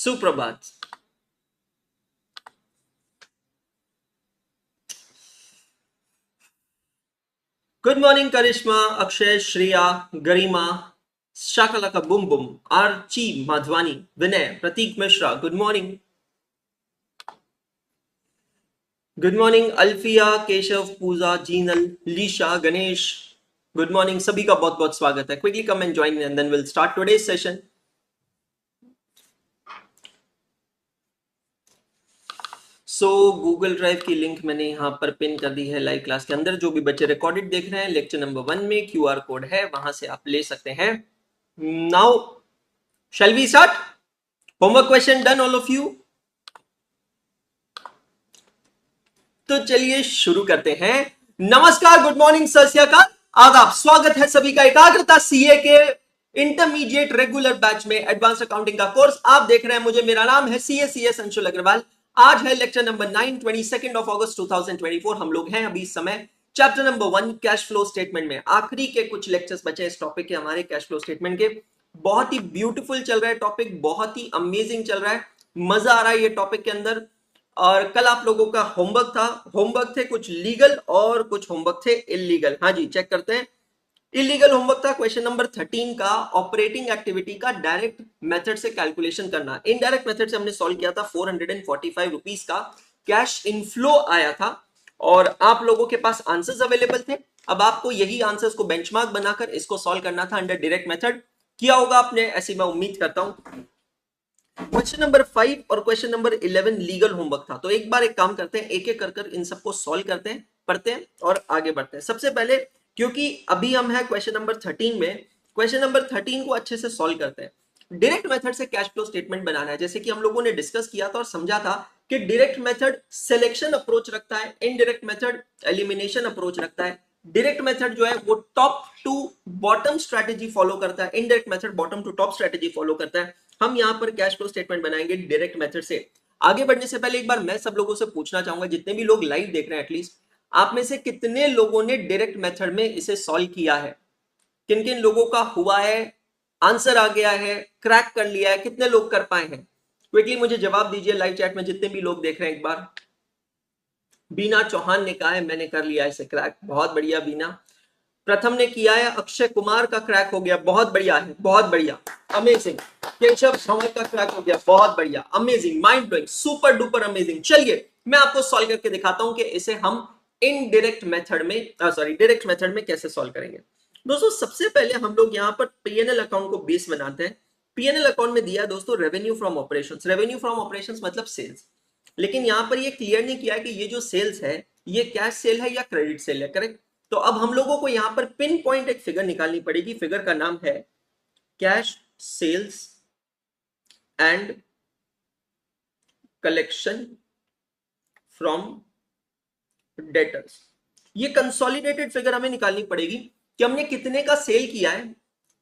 सुप्रभात। Good morning Karishma, Akshay, Shreya, Garima, Shakalaka boom boom, Archi Madhwani, Vinay, Prateek Mishra, good morning. Good morning Alfiya, Keshav, Pooja, Jinal, Leesha, Ganesh, good morning. सभी का बहुत बहुत स्वागत है। Quickly come and join and then will start today's session. So Google drive की लिंक मैंने यहाँ पर पिन कर दी है लाइव क्लास के अंदर। जो भी बच्चे रिकॉर्डेड देख रहे हैं, लेक्चर नंबर 1 में क्यूआर कोड है, वहां से आप ले सकते हैं। Now shall we start? Homework question done all of you? तो चलिए शुरू करते हैं। नमस्कार, गुड मॉर्निंग, सत श्री अकाल, आदाब, स्वागत है सभी का एकाग्रता सीए के इंटरमीडिएट रेगुलर बैच में एडवांस अकाउंटिंग का कोर्स आप देख रहे हैं। मुझे मेरा नाम है सीएस अंशुल अग्रवाल। आज है लेक्चर नंबर 9, 22 अगस्त 2024। हम लोग हैं अभी इस समय chapter number 1 cash flow statement में। आखिरी के कुछ लेक्चर्स बचे इस टॉपिक के, हमारे कैश फ्लो स्टेटमेंट के। बहुत ही ब्यूटीफुल चल रहा है टॉपिक, बहुत ही अमेजिंग चल रहा है, मजा आ रहा है ये टॉपिक के अंदर। और कल आप लोगों का होमवर्क था, होमवर्क थे कुछ लीगल और कुछ होमवर्क थे इलीगल। हाँ जी, चेक करते हैं। इलीगल होमवर्क था क्वेश्चन नंबर 13 का, ऑपरेटिंग एक्टिविटी का डायरेक्ट मेथड से कैलकुलेशन करना। इनडायरेक्ट मेथड से हमने सॉल्व किया था। 445 रुपीस का कैश इनफ्लो आया था और आप लोगों के पास आंसर्स अवेलेबल थे। अब आपको यही आंसर्स को बेंचमार्क बनाकर इसको सॉल्व करना था अंडर डायरेक्ट मेथड। किया होगा आपने, ऐसी मैं उम्मीद करता हूं। क्वेश्चन नंबर 5 और क्वेश्चन नंबर 11 लीगल होमवर्क था। तो एक बार एक काम करते हैं, एक एक कर इन सबको सॉल्व करते हैं, पढ़ते हैं और आगे बढ़ते हैं। सबसे पहले, क्योंकि अभी हम हैं क्वेश्चन नंबर 13 में, क्वेश्चन नंबर 13 को अच्छे से सॉल्व करते हैं। डायरेक्ट मेथड से कैश फ्लो स्टेटमेंट बनाना है। जैसे कि हम लोगों ने डिस्कस किया था और समझा था कि डायरेक्ट मेथड सिलेक्शन अप्रोच रखता है, इनडायरेक्ट मेथड एलिमिनेशन अप्रोच रखता है। डायरेक्ट मेथड जो है वो top to bottom strategy follow करता है, indirect method bottom to top strategy follow करता है। हम यहां पर कैश फ्लो स्टेटमेंट बनाएंगे डायरेक्ट मेथड से। आगे बढ़ने से पहले एक बार मैं सब लोगों से पूछना चाहूंगा, जितने भी लोग लाइव देख रहे हैं, एटलीस्ट आप में से कितने लोगों ने डायरेक्ट मेथड में इसे सॉल्व किया है? किन किन लोगों का हुआ है, आंसर आ गया है, क्रैक कर लिया है? कितने लोग कर पाए हैं? क्विकली मुझे जवाब दीजिए लाइव चैट में, जितने भी लोग देख रहे हैं। एक बार बीना चौहान ने कहा है मैंने कर लिया इसे क्रैक, बहुत बढ़िया बीना। प्रथम ने किया है, अक्षय कुमार का क्रैक हो गया, बहुत बढ़िया है, बहुत बढ़िया, अमेजिंग। केशव भंवर का क्रैक हो गया, बहुत बढ़िया, amazing, mind blowing, super duper amazing. चलिए मैं आपको सॉल्व करके दिखाता हूं कि इसे हम इनडायरेक्ट मेथड में, सॉरी डायरेक्ट मेथड में कैसे सॉल्व करेंगे। दोस्तों सबसे पहले हम लोग यहाँ पर पीएनएल अकाउंट को बेस बनाते हैं। पीएनएल अकाउंट में दिया है दोस्तों revenue from operations. Revenue from operations मतलब सेल्स, लेकिन यहां पर ये क्लियर नहीं किया कि ये जो सेल्स है ये कैश सेल है या क्रेडिट सेल है, करेक्ट? तो अब हम लोगों को यहां पर पिन पॉइंट एक फिगर निकालनी पड़ेगी। फिगर का नाम है cash sales and collection from debtors. ये कंसोलिडेटेड फिगर हमें निकालनी पड़ेगी कि हमने कितने का सेल किया है,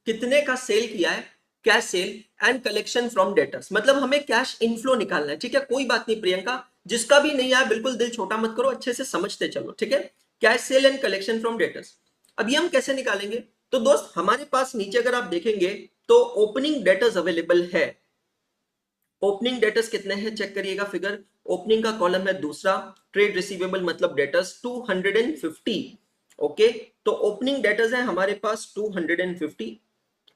कितने का सेल किया है, cash cell and collection from debtors. मतलब हमें कैश इनफ्लो निकालना है, ठीक है? कोई बात नहीं प्रियंका, जिसका भी नहीं आया बिल्कुल दिल छोटा मत करो, अच्छे से समझते चलो, ठीक है? Cash cell and collection from debtors. अब ये हम कैसे निकालेंगे? तो दोस्त हमारे पास नीचे अगर आप देखेंगे तो ओपनिंग डेटर्स अवेलेबल है। ओपनिंग डेटर्स कितने हैं चेक करिएगा फिगर। ओपनिंग का कॉलम है दूसरा, ट्रेड रिसीवेबल मतलब डेटर्स 250। ओके, तो ओपनिंग डेटर्स है हमारे पास 250।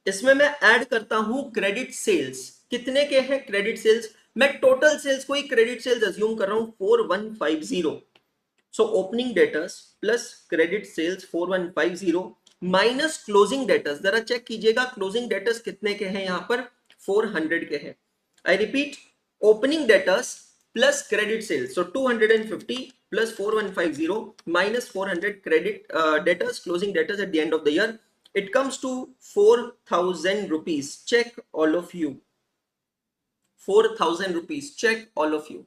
इसमें मैं ऐड करता हूं क्रेडिट सेल्स। कितने के हैं क्रेडिट सेल्स? मैं टोटल सेल्स को ही क्रेडिट सेल्स अज्यूम कर रहा हूं, 4150। So opening debtors plus credit sales 4150 minus closing debtors. जरा चेक कीजिएगा क्लोजिंग डेटर्स कितने के हैं यहां पर? 400 के हैं। I repeat, opening debtors plus credit sales, so 250 plus 4150 minus 400 credit debtors, closing debtors at the end of the year, it comes to 4000 rupees. Check all of you, 4000 rupees, check all of you।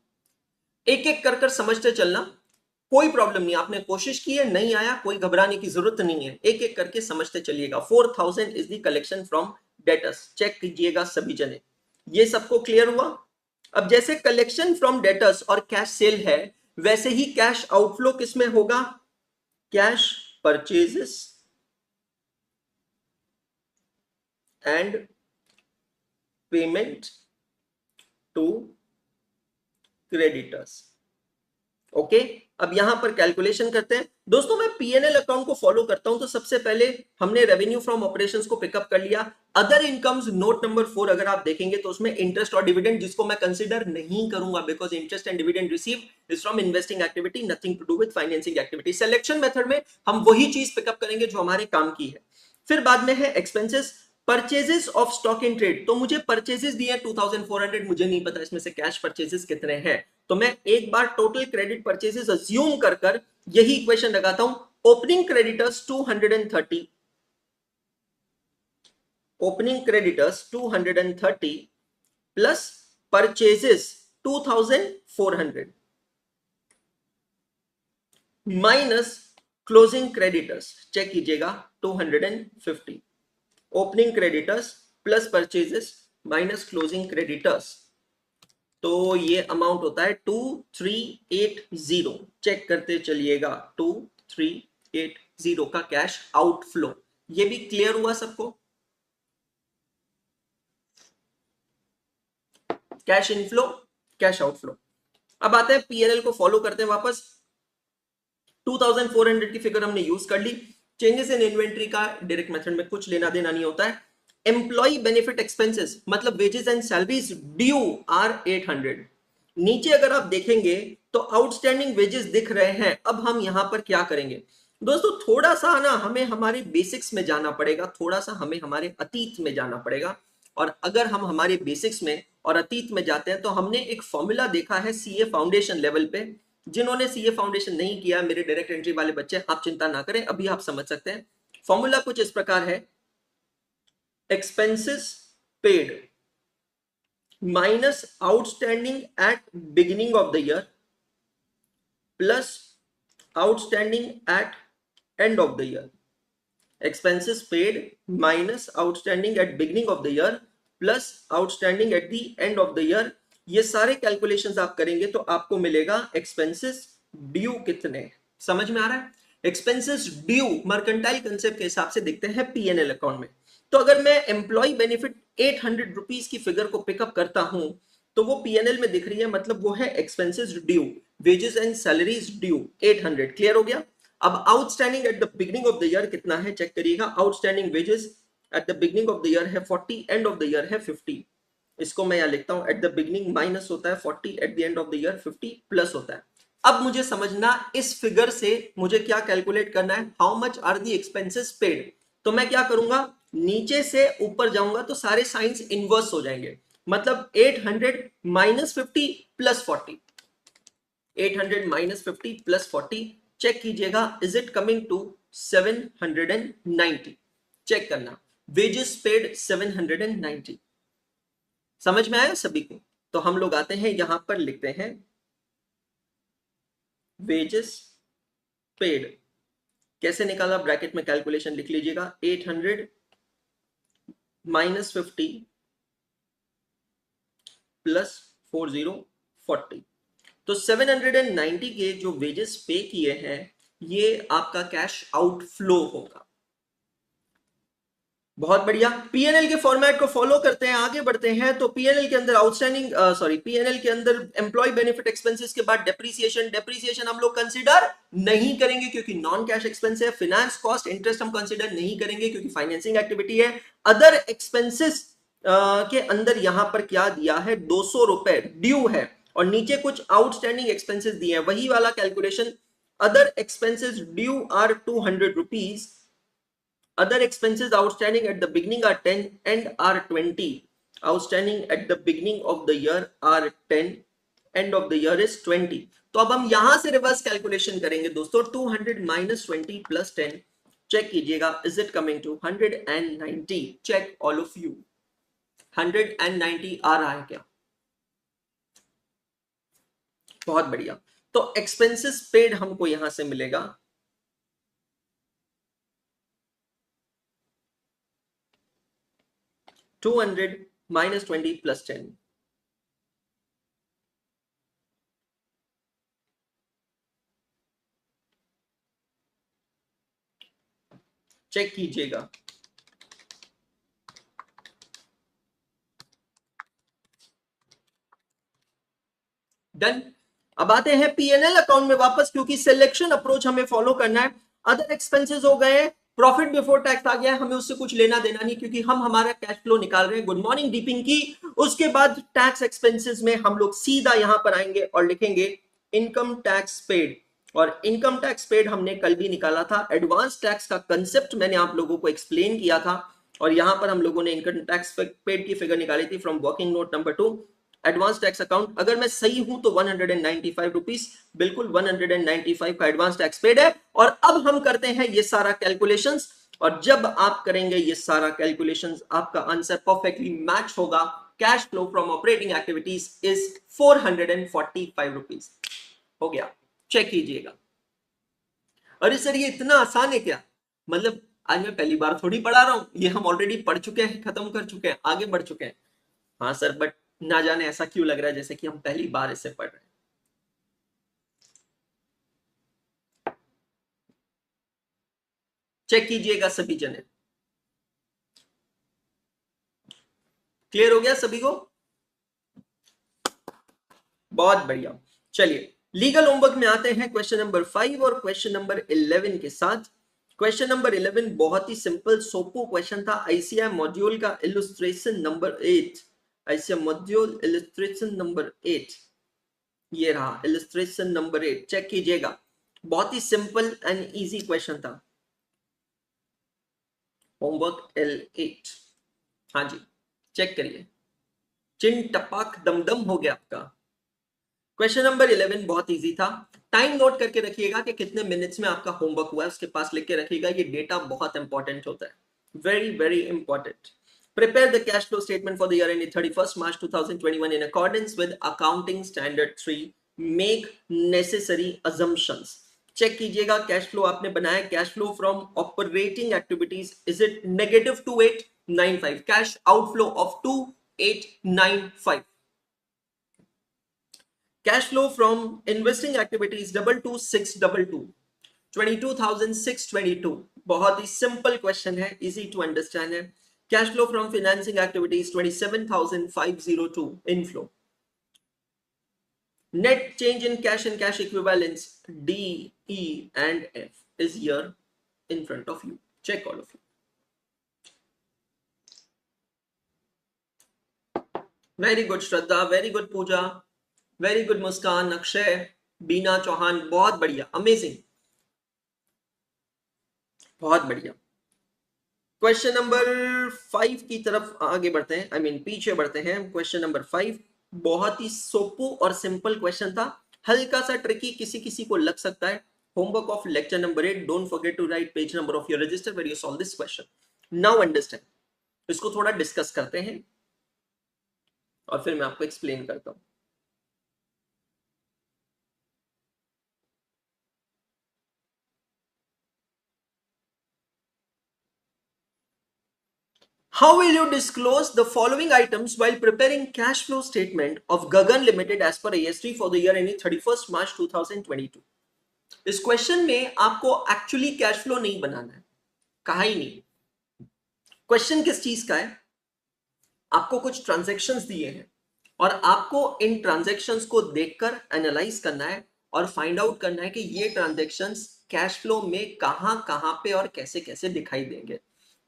एक एक कर समझते चलना, कोई problem नहीं। आपने कोशिश की है, नहीं आया, कोई घबराने की जरूरत नहीं है, एक एक करके समझते चलिएगा। 4000 is the collection from debtors, check कीजिएगा सभी जने। ये सबको क्लियर हुआ? अब जैसे कलेक्शन फ्रॉम डेटर्स और कैश सेल है, वैसे ही कैश आउटफ्लो किसमें होगा? Cash purchases and payment to creditors. Okay, अब यहां पर कैलकुलेशन करते हैं दोस्तों। मैं पीएनएल अकाउंट को फॉलो करता हूं तो सबसे पहले हमने रेवेन्यू फ्रॉम ऑपरेशंस को पिकअप कर लिया। अदर इनकम्स नोट नंबर 4 अगर आप देखेंगे तो उसमें इंटरेस्ट और डिविडेंड, जिसको मैं कंसीडर नहीं करूंगा because interest and dividend receive is from investing activity, nothing to do with financing activity. Selection method में हम वही चीज पिकअप करेंगे जो हमारे काम की है। फिर बाद में है expenses, purchases of stock in trade. तो मुझे परचेजेस दिए 2400, मुझे नहीं पता इसमें से कैश परचेजेस कितने हैं, तो मैं एक बार टोटल क्रेडिट परचेजेस अज्यूम कर यही इक्वेशन लगाता हूं। Opening creditors 230, opening creditors 230 plus purchases 2400 minus closing creditors, check कीजिएगा 250। Opening creditors plus purchases minus closing creditors, तो ये अमाउंट होता है 2380। चेक करते चलिएगा 2380 का कैश आउटफ्लो। ये भी क्लियर हुआ सबको? Cash inflow, cash outflow. अब आते हैं पीएनएल को फॉलो करते हैं वापस। 2400 की फिगर हमने यूज कर ली। चेंजेस इन इन्वेंट्री का डायरेक्ट मेथड में कुछ लेना देना नहीं होता है। एम्प्लॉय बेनिफिट एक्सपेंसेस मतलब wages and salaries due are 800। नीचे अगर आप देखेंगे तो आउटस्टैंडिंग वेजेस दिख रहे हैं। अब हम यहां पर क्या करेंगे दोस्तों, थोड़ा सा ना हमें हमारे बेसिक्स में जाना पड़ेगा, थोड़ा सा हमें हमारे अतीत में जाना पड़ेगा। और अगर हम हमारे बेसिक्स में और अतीत में जाते हैं तो हमने एक फॉर्मूला देखा है सीए फाउंडेशन लेवल पे। जिन्होंने सीए फाउंडेशन नहीं किया मेरे डायरेक्ट एंट्री वाले बच्चे, आप चिंता ना करें, अभी आप समझ सकते हैं। फॉर्मूला कुछ इस प्रकार है, expenses paid minus outstanding at beginning of the year plus outstanding at end of the year. Expenses paid minus outstanding at beginning of the year plus outstanding at the end of the year. ये सारे calculations आप करेंगे तो आपको मिलेगा expenses due कितने। समझ में आ रहा है? एक्सपेंसेस ड्यू मर्केंटाइल कंसेप्ट के हिसाब से दिखते हैं पीएनएल अकाउंट में। तो अगर मैं एम्प्लॉय बेनिफिट 800 रुपीज की फिगर को पिकअप करता हूं तो वो पीएनएल में दिख रही है, मतलब वो है expenses due, wages and salaries due 800। Clear हो गया? अब outstanding at the beginning of the year कितना है चेक करिएगा। Outstanding wages at the beginning of the year है 40, एंड ऑफ द ईयर है 50। इसको मैं यहां लिखता हूं, एट द बिगिनिंग माइनस होता है 40, at the end of the year 50 plus होता है। अब मुझे समझना इस फिगर से मुझे क्या कैलकुलेट करना है, how much are the expenses paid. तो मैं क्या करूंगा, नीचे से ऊपर जाऊंगा तो सारे साइंस इनवर्स हो जाएंगे। मतलब 800 minus 50 plus 40, 800 minus 50 plus 40, check कीजिएगा is it coming to 790। Check करना, वेजेस पेड 790। समझ में आया सभी को? तो हम लोग आते हैं यहां पर लिखते हैं वेजेस पेड। कैसे निकाला, ब्रैकेट में कैलकुलेशन लिख लीजिएगा, 800 माइनस 50 प्लस 40 तो 790 के जो वेजेस पे किए हैं ये आपका कैश आउटफ्लो होगा। बहुत बढ़िया। पीएनएल के फॉर्मेट को फॉलो करते हैं, आगे बढ़ते हैं। तो पीएनएल के अंदर आउटस्टैंडिंग पीएनएल के अंदर एम्प्लॉय बेनिफिट एक्सपेंसेस के बाद डेप्रीसिएशन हम लोग कंसीडर नहीं करेंगे क्योंकि नॉन कैश एक्सपेंस है। फाइनेंस कॉस्ट इंटरेस्ट हम कंसीडर नहीं करेंगे क्योंकि फाइनेंसिंग एक्टिविटी है। अदर एक्सपेंसेस के अंदर यहां पर क्या दिया है, 200 रुपए ड्यू है और नीचे कुछ आउटस्टैंडिंग एक्सपेंसेस दिए हैं, वही वाला calculation. Other expenses due are 200 rupees. Other expenses outstanding at the beginning are 10 and are 20. Outstanding at the beginning of the year are 10, end of the year is 20. तो अब हम यहां से रिवर्स कैलकुलेशन करेंगे दोस्तों, 200 माइनस 20 प्लस 10, चेक कीजिएगा is it coming to 190। Check all of you, 190 आ रहा है क्या? बहुत बढ़िया। तो एक्सपेंसेस पेड हमको यहां से मिलेगा 200 minus 20 plus 10। चेक कीजिएगा, डन। अब आते हैं पीएनएल अकाउंट में वापस, क्योंकि सिलेक्शन अप्रोच हमें फॉलो करना है। अदर एक्सपेंसेस हो गए, प्रॉफिट बिफोर टैक्स आ गया, हमें उससे कुछ लेना देना नहीं, क्योंकि हम हमारा कैश फ्लो निकाल रहे हैं। गुड मॉर्निंग दीपिंग की। उसके बाद टैक्स एक्सपेंसेस में हम लोग सीधा यहां पर आएंगे और लिखेंगे इनकम टैक्स पेड। और इनकम टैक्स पेड हमने कल भी निकाला था। एडवांस टैक्स का कंसेप्ट मैंने आप लोगों को एक्सप्लेन किया था, और यहां पर हम लोगों ने इनकम टैक्स पेड की फिगर निकाली थी from working note number 2, advance tax account. अगर मैं सही हूं तो 195 रुपीज, बिल्कुल 195 का एडवांस टैक्स पेड है। और अब हम करते हैं ये सारा कैलकुलेशंस, और जब आप करेंगे ये सारा कैलकुलेशंस, आपका आंसर परफेक्टली मैच होगा। Cash flow from operating activities is 445 rupees. हो गया, चेक कीजिएगा। अरे सर ये इतना आसान है क्या? मतलब आज मैं पहली बार थोड़ी पढ़ा रहा हूं, ये हम ऑलरेडी पढ़ चुके हैं, खत्म कर चुके हैं, आगे बढ़ चुके हैं। हाँ सर, बट ना जाने ऐसा क्यों लग रहा है जैसे कि हम पहली बार इसे पढ़ रहे हैं। चेक कीजिएगा सभी जने। क्लियर हो गया सभी को? बहुत बढ़िया। चलिए लीगल होमवर्क में आते हैं क्वेश्चन नंबर 5 और क्वेश्चन नंबर 11 के साथ। क्वेश्चन नंबर 11 बहुत ही सिंपल सोपो क्वेश्चन था। आईसीआई मॉड्यूल का illustration number 8, ICI module illustration number 8, ये रहा इलस्ट्रेशन नंबर 8। चेक कीजिएगा, बहुत ही सिंपल एंड इजी क्वेश्चन था। होमवर्क L8, हाँ जी चेक करिए। चिन टपाक दमदम हो गया आपका। क्वेश्चन नंबर 11 बहुत इजी था। टाइम नोट करके रखिएगा कि कितने मिनट्स में आपका होमवर्क हुआ है, उसके पास लिख के रखिएगा। ये डेटा बहुत इंपॉर्टेंट होता है, very very important. Prepare the cash flow statement for the year ending 31st March 2021 in accordance with Accounting Standard 3. Make necessary assumptions. Check कीजिएगा कैश फ्लो आपने बनाया। Cash flow from operating activities, is it -2895? Cash outflow of 2895। Cash flow from investing activities 22622, 22,622। बहुत ही simple question है, easy to understand है। Cash flow from financing activities 27,502 inflow. Net change in cash and cash equivalents D, E and F is here in front of you. Check all of you. Very good Shraddha, very good Pooja, very good Muskan, Akshay, Beena Chauhan, बहुत बढ़िया, amazing, बहुत बढ़िया। Question number 5 की तरफ आगे बढ़ते हैं, पीछे बढ़ते हैं। क्वेश्चन नंबर 5 बहुत ही सोपो और सिंपल क्वेश्चन था, हल्का सा ट्रिकी किसी किसी को लग सकता है। Homework of lecture number 8, don't forget to write page number of your register where you solve this question. Now understand, इसको थोड़ा डिस्कस करते हैं और फिर मैं आपको एक्सप्लेन करता हूं। How will you disclose the following items while preparing cash flow statement of Gagan Limited as per AS3 for the year ending 31st March 2022? इस क्वेश्चन में आपको एक्चुअली कैश फ्लो नहीं बनाना है, कहा ही नहीं। क्वेश्चन किस चीज का है? आपको कुछ ट्रांजैक्शंस दिए हैं और आपको इन ट्रांजैक्शंस को देखकर एनालाइज करना है और फाइंड आउट करना है कि ये ट्रांजैक्शंस कैश फ्लो में कहां कहां पे और कैसे कैसे दिखाई देंगे,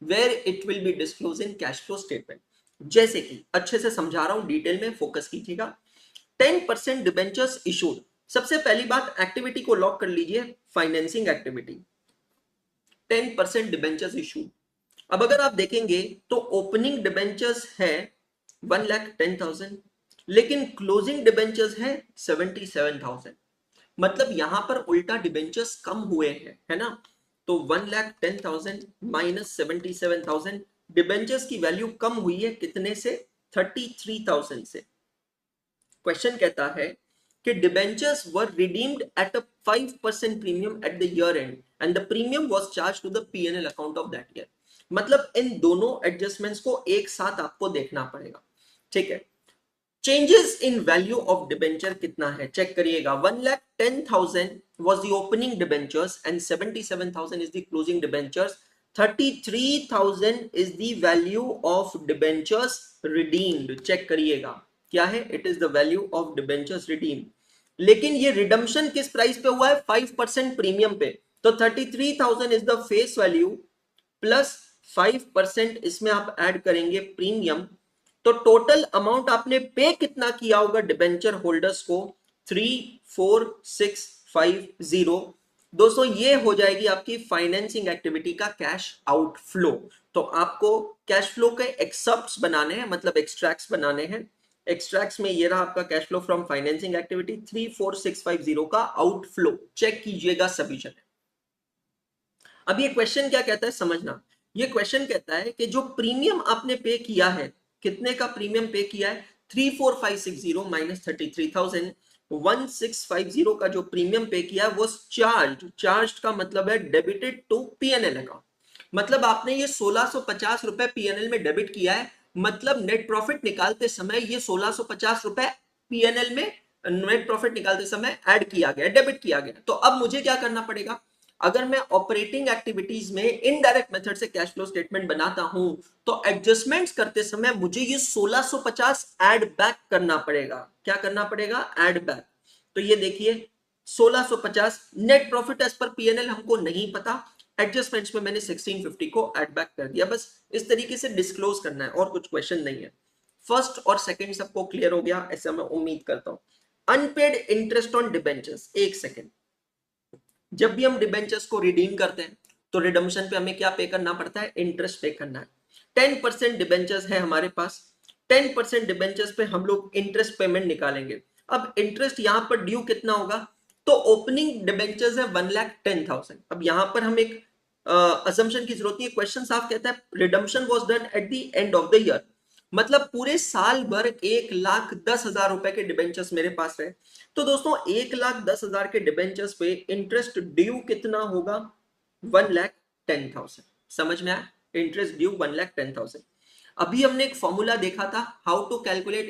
where it will be disclosed in cash flow statement। जैसे कि अच्छे से समझा रहा हूं, डिटेल में फोकस कीजिएगा। 10% डिबेंचर्स इशूड, सबसे पहली बात एक्टिविटी को लॉक कर लीजिए, फाइनेंसिंग एक्टिविटी, 10% डिबेंचर्स इशूड। अब अगर आप देखेंगे तो ओपनिंग डिबेंचर्स है 1,10,000, लेकिन क्लोजिंग डिबेंचर्स है 77,000। मतलब यहां पर उल्टा डिबेंचर्स कम हुए हैं, है ना। तो 1,10,000 माइनस 77,000, डिबेंचर्स की वैल्यू कम हुई है कितने से? 33,000 से। क्वेश्चन कहता है कि debentures were redeemed at a 5% premium at the year end and the premium was charge to the P&L account of that year. मतलब इन दोनों एडजस्टमेंट्स को एक साथ आपको देखना पड़ेगा, ठीक है। Changes in value of debenture कितना है चेक करिएगा। 1,10,000 was the opening debentures and 77,000 is the closing debentures. 33,000 is the value of debentures redeemed। Check करिएगा क्या है, it is the value of debentures redeemed। लेकिन ये रिडम्पशन किस प्राइस पे हुआ है? 5% प्रीमियम पे। तो 33,000 is the face value plus 5% इसमें आप ऐड करेंगे प्रीमियम, तो टोटल अमाउंट आपने पे कितना किया होगा डिबेंचर होल्डर्स को? 34,650। दोस्तों ये हो जाएगी आपकी फाइनेंसिंग एक्टिविटी का कैश आउटफ्लो। तो आपको कैश फ्लो के एक्सर्प्ट्स बनाने हैं, मतलब एक्सट्रैक्ट्स बनाने हैं। एक्सट्रैक्ट्स में ये रहा आपका cash flow from financing activity 34,650 का आउटफ्लो। चेक कीजिएगा सभी जगह। अब ये क्वेश्चन क्या कहता है समझना। ये क्वेश्चन कहता है कि जो प्रीमियम आपने पे किया है, कितने का प्रीमियम पे किया है? 34,560 माइनस 33,000, 1650 का जो प्रीमियम पे किया वो चार्ज का मतलब है डेबिटेड टू पीएनएल अकाउंट। मतलब आपने ये 1650 रुपए पीएनएल में डेबिट किया है, मतलब नेट प्रॉफिट निकालते समय ये 1650 रुपए पीएनएल में नेट प्रॉफिट निकालते समय ऐड किया गया, डेबिट किया गया। तो अब मुझे क्या करना पड़ेगा? अगर मैं ऑपरेटिंग एक्टिविटीज में इनडायरेक्ट मेथड से कैश फ्लो स्टेटमेंट बनाता हूं तो एडजस्टमेंट्स करते समय मुझे ये 1650 ऐड बैक करना पड़ेगा। क्या करना पड़ेगा? Add back. तो ये देखिए 1650 net profit as per PNL हमको नहीं पता, एडजस्टमेंट्स में मैंने 1650 को ऐड बैक कर दिया। बस इस तरीके से डिस्क्लोज करना है और कुछ क्वेश्चन नहीं है। फर्स्ट और सेकंड सबको क्लियर हो गया ऐसा मैं उम्मीद करता हूं। अनपेड इंटरेस्ट ऑन डिबेंचर्स, एक सेकंड। जब भी हम डिबेंचर्स को रिडीम करते हैं तो रिडम्पशन पे हमें क्या पे करना पड़ता है? इंटरेस्ट पे करना है। 10% डिबेंचर्स है हमारे पास, 10% डिबेंचर्स पे हम लोग इंटरेस्ट पेमेंट निकालेंगे। अब इंटरेस्ट यहां पर ड्यू कितना होगा? तो ओपनिंग डिबेंचर्स है 1,10,000। अब यहां पर हम एक असम्पशन की जरूरत नहीं है, क्वेश्चन साफ कहता है redemption was done at the end of the year. मतलब पूरे साल भर 1,10,000 रुपए के डिबेंचर्स मेरे पास है। तो दोस्तों 1,10,000 के डिबेंचर्स पे इंटरेस्ट ड्यू कितना होगा? 1,10,000। समझ में आया? Interest due 1,10,000। अभी हमने एक फॉर्मूला देखा था how to calculate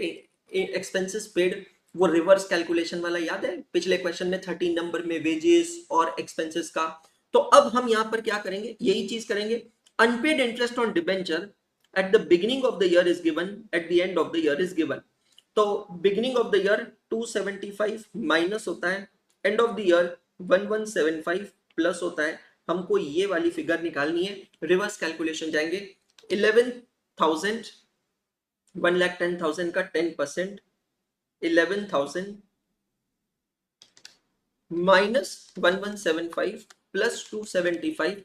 expenses paid, वो रिवर्स कैलकुलेशन वाला याद है? पिछले क्वेश्चन में 13 नंबर में वेजेस और एक्सपेंसेस का। तो अब हम यहां पर क्या करेंगे? यही चीज करेंगे। Unpaid interest on debenture at the beginning of the year is given, at the end of the year is given। तो beginning of the year 275 minus होता है, end of the year 1175 plus होता है। हमको ये वाली फिगर निकालनी है, रिवर्स कैलकुलेशन जाएंगे। 11,000 1,10,000 का 10%, 11,000 माइनस 1175 प्लस 275।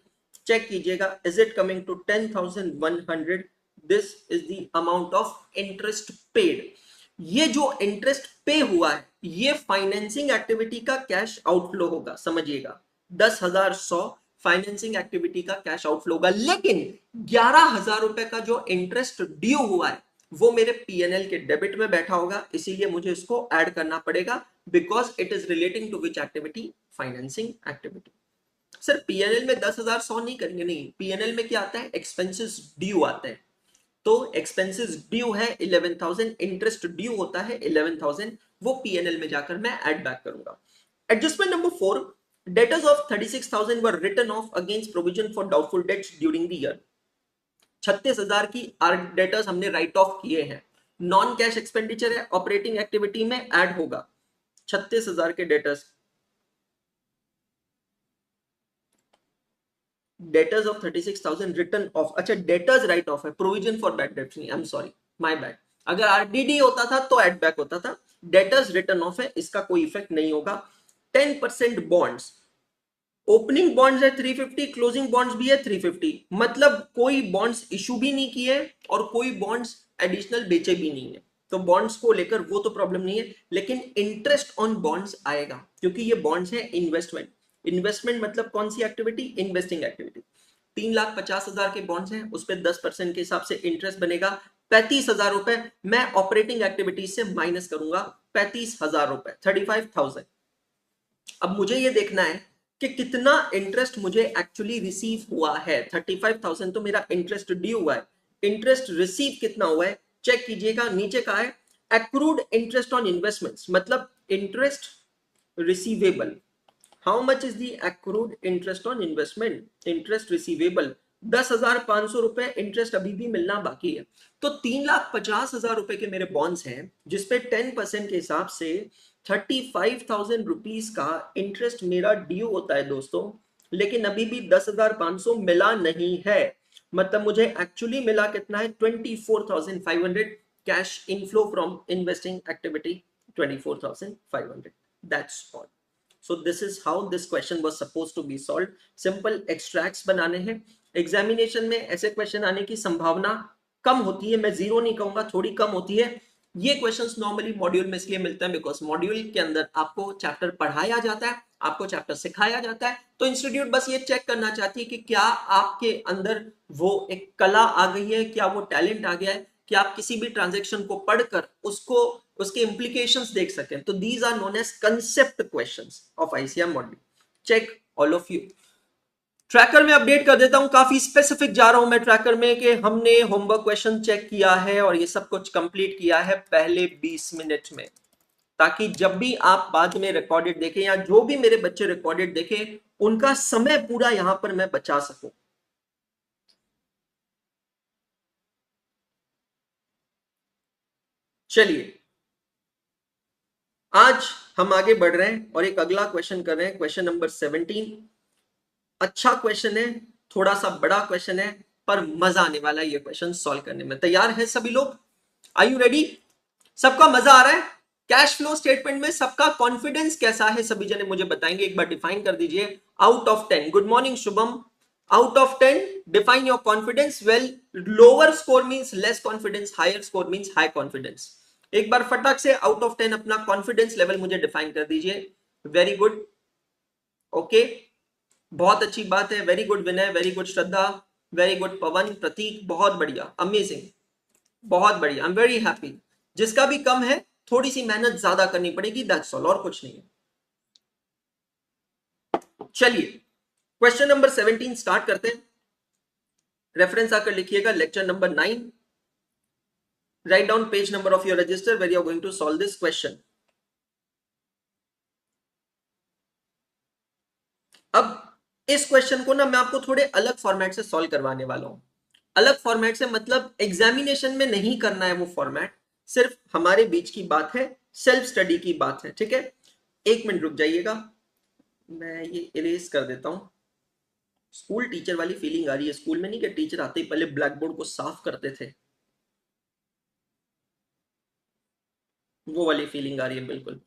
चेक कीजिएगा, is it coming to 10,100? This is the amount of interest paid. ये जो इंटरेस्ट पे हुआ है ये फाइनेंसिंग एक्टिविटी का कैश आउटफ्लो होगा, समझिएगा। 10,100 फाइनेंसिंग एक्टिविटी का कैश आउटफ्लो होगा, लेकिन 11,000 रुपए का जो इंटरेस्ट ड्यू हुआ है वो मेरे पीएनएल के डेबिट में बैठा होगा, इसीलिए मुझे इसको ऐड करना पड़ेगा because it is relating to which activity? Financing activity. Sir PNL में 10,100 नहीं करेंगे, नहीं, पीएनएल में क्या आता है? एक्सपेंसेस ड्यू आते हैं। तो एक्सपेंसेस ड्यू है 11,000, इंटरेस्ट ड्यू होता है 11,000, वो पीएनएल में जाकर मैं ऐड बैक करूंगा। Adjustment number 4, debtors of 36,000 were written off against provision for doubtful debts during the year. 36,000 की डेटर्स हमने राइट ऑफ किए हैं, नॉन कैश एक्सपेंडिचर है, ऑपरेटिंग एक्टिविटी में ऐड होगा। 36,000 के debtors, debtors of 36,000 written off, अच्छा डेटर्स राइट ऑफ है, प्रोविजन फॉर बैड डेट्स नहीं, I am sorry, my bad. अगर आरडीडी होता था तो एड बैक होता था, डेटर्स रिटर्न ऑफ है, इसका कोई इफेक्ट नहीं होगा। 10% बॉन्ड्स, ओपनिंग बॉन्ड्स है 350, क्लोजिंग बॉन्ड्स भी है 350, मतलब कोई बॉन्ड्स इशू भी नहीं किए और कोई बॉन्ड्स एडिशनल बेचे भी नहीं है, तो बॉन्ड्स को लेकर वो तो प्रॉब्लम नहीं है। लेकिन इंटरेस्ट ऑन बॉन्ड्स आएगा क्योंकि ये बॉन्ड्स है इन्वेस्टमेंट। इन्वेस्टमेंट मतलब कौन सी एक्टिविटी? Investing activity. 3,50,000 के बॉन्ड्स हैं, उस पर 10% के हिसाब से इंटरेस्ट बनेगा 35,000 रुपए। मैं ऑपरेटिंग एक्टिविटीज से माइनस करूंगा 35,000 रुपए, 35,000। अब मुझे ये देखना है कि कितना इंटरेस्ट मुझे एक्चुअली रिसीव हुआ है। 35,000 तो मेरा इंटरेस्ट ड्यू हुआ है, इंटरेस्ट रिसीव कितना हुआ है चेक कीजिएगा। नीचे का है एक्रूड इंटरेस्ट ऑन इन्वेस्टमेंट्स, मतलब interest receivable. How much is the accrued interest on investment? Interest receivable 10,500 रुपए इंटरेस्ट अभी भी मिलना बाकी है। तो 3,50,000 रुपए के मेरे बॉन्ड्स हैं जिसपे 10% के हिसाब से 35,000 रुपीज का इंटरेस्ट मेरा ड्यू होता है दोस्तों, लेकिन अभी भी 10,500 मिला नहीं है। मतलब मुझे एक्चुअली मिला कितना है, 24,500 cash inflow from investing activity, 24,500, that's all. So this is how this question was supposed to be solved. Simple extracts बनाने हैं। एग्जामिनेशन में ऐसे क्वेश्चन आने की संभावना कम होती है, मैं जीरो नहीं कहूंगा, थोड़ी कम होती है। ये क्वेश्चंस नॉर्मली मॉड्यूल में इसलिए मिलते हैं बिकॉज मॉड्यूल के अंदर आपको चैप्टर पढ़ाया जाता है, आपको चैप्टर सिखाया जाता है। तो इंस्टीट्यूट बस ये चेक करना चाहती है कि क्या आपके अंदर वो एक कला आ गई है, क्या वो टैलेंट आ गया है कि आप किसी भी ट्रांजेक्शन को पढ़कर उसको उसके इंप्लीकेशंस देख सकें। तो these are known as concept questions of ICM module. Check all of you. Tracker में अपडेट कर देता हूं, काफी स्पेसिफिक जा रहा हूं मैं ट्रैकर में कि हमने होमवर्क क्वेश्चन चेक किया है और ये सब कुछ कंप्लीट किया है पहले 20 मिनट में, ताकि जब भी आप बाद में रिकॉर्डेड देखें या जो भी मेरे बच्चे रिकॉर्डेड देखें उनका समय पूरा यहां पर मैं बचा सकूं। चलिए आज हम आगे बढ़ रहे हैं और एक अगला क्वेश्चन कर रहे हैं, क्वेश्चन नंबर 17। अच्छा क्वेश्चन है, थोड़ा सा बड़ा क्वेश्चन है, पर मजा आने वाला है ये क्वेश्चन सॉल्व करने में। तैयार है सभी लोग? Are you ready? सबका मजा आ रहा है? कैश फ्लो स्टेटमेंट में सबका कॉन्फिडेंस कैसा है, सभी जने मुझे बताएंगे। एक बार डिफाइन कर दीजिए out of 10। Good morning Shubham. Out of 10 define your confidence. Well, lower score means less confidence, higher score means high confidence. एक बार फटाक से आउट ऑफ 10 अपना कॉन्फिडेंस लेवल मुझे डिफाइन कर दीजिए। वेरी गुड, ओके, बहुत अच्छी बात है। वेरी गुड विनय, very good Shraddha, very good पवन, प्रतीक, बहुत बढ़िया, अमेजिंग, बहुत बढ़िया, आई एम वेरी हैप्पी। जिसका भी कम है थोड़ी सी मेहनत ज्यादा करनी पड़ेगी, दैट्स ऑल, और कुछ नहीं है। चलिए क्वेश्चन नंबर 17 स्टार्ट करते हैं। रेफरेंस आकर लिखिएगा lecture number 9। Write down page number of your register where you are going to solve this question. अब इस क्वेश्चन को ना मैं आपको थोड़े अलग फॉर्मेट से सॉल्व करवाने वाला हूं। अलग फॉर्मेट से मतलब एग्जामिनेशन में नहीं करना है वो फॉर्मेट, सिर्फ हमारे बीच की बात है, सेल्फ स्टडी की बात है, ठीक है? एक मिनट रुक जाइएगा, मैं ये इरेज कर देता हूं। स्कूल टीचर वाली फीलिंग आ रही है, स्कूल में नहीं कि टीचर आते ही पहले ब्लैक बोर्ड को साफ करते थे, वो वाली फीलिंग आ रही है बिल्कुल।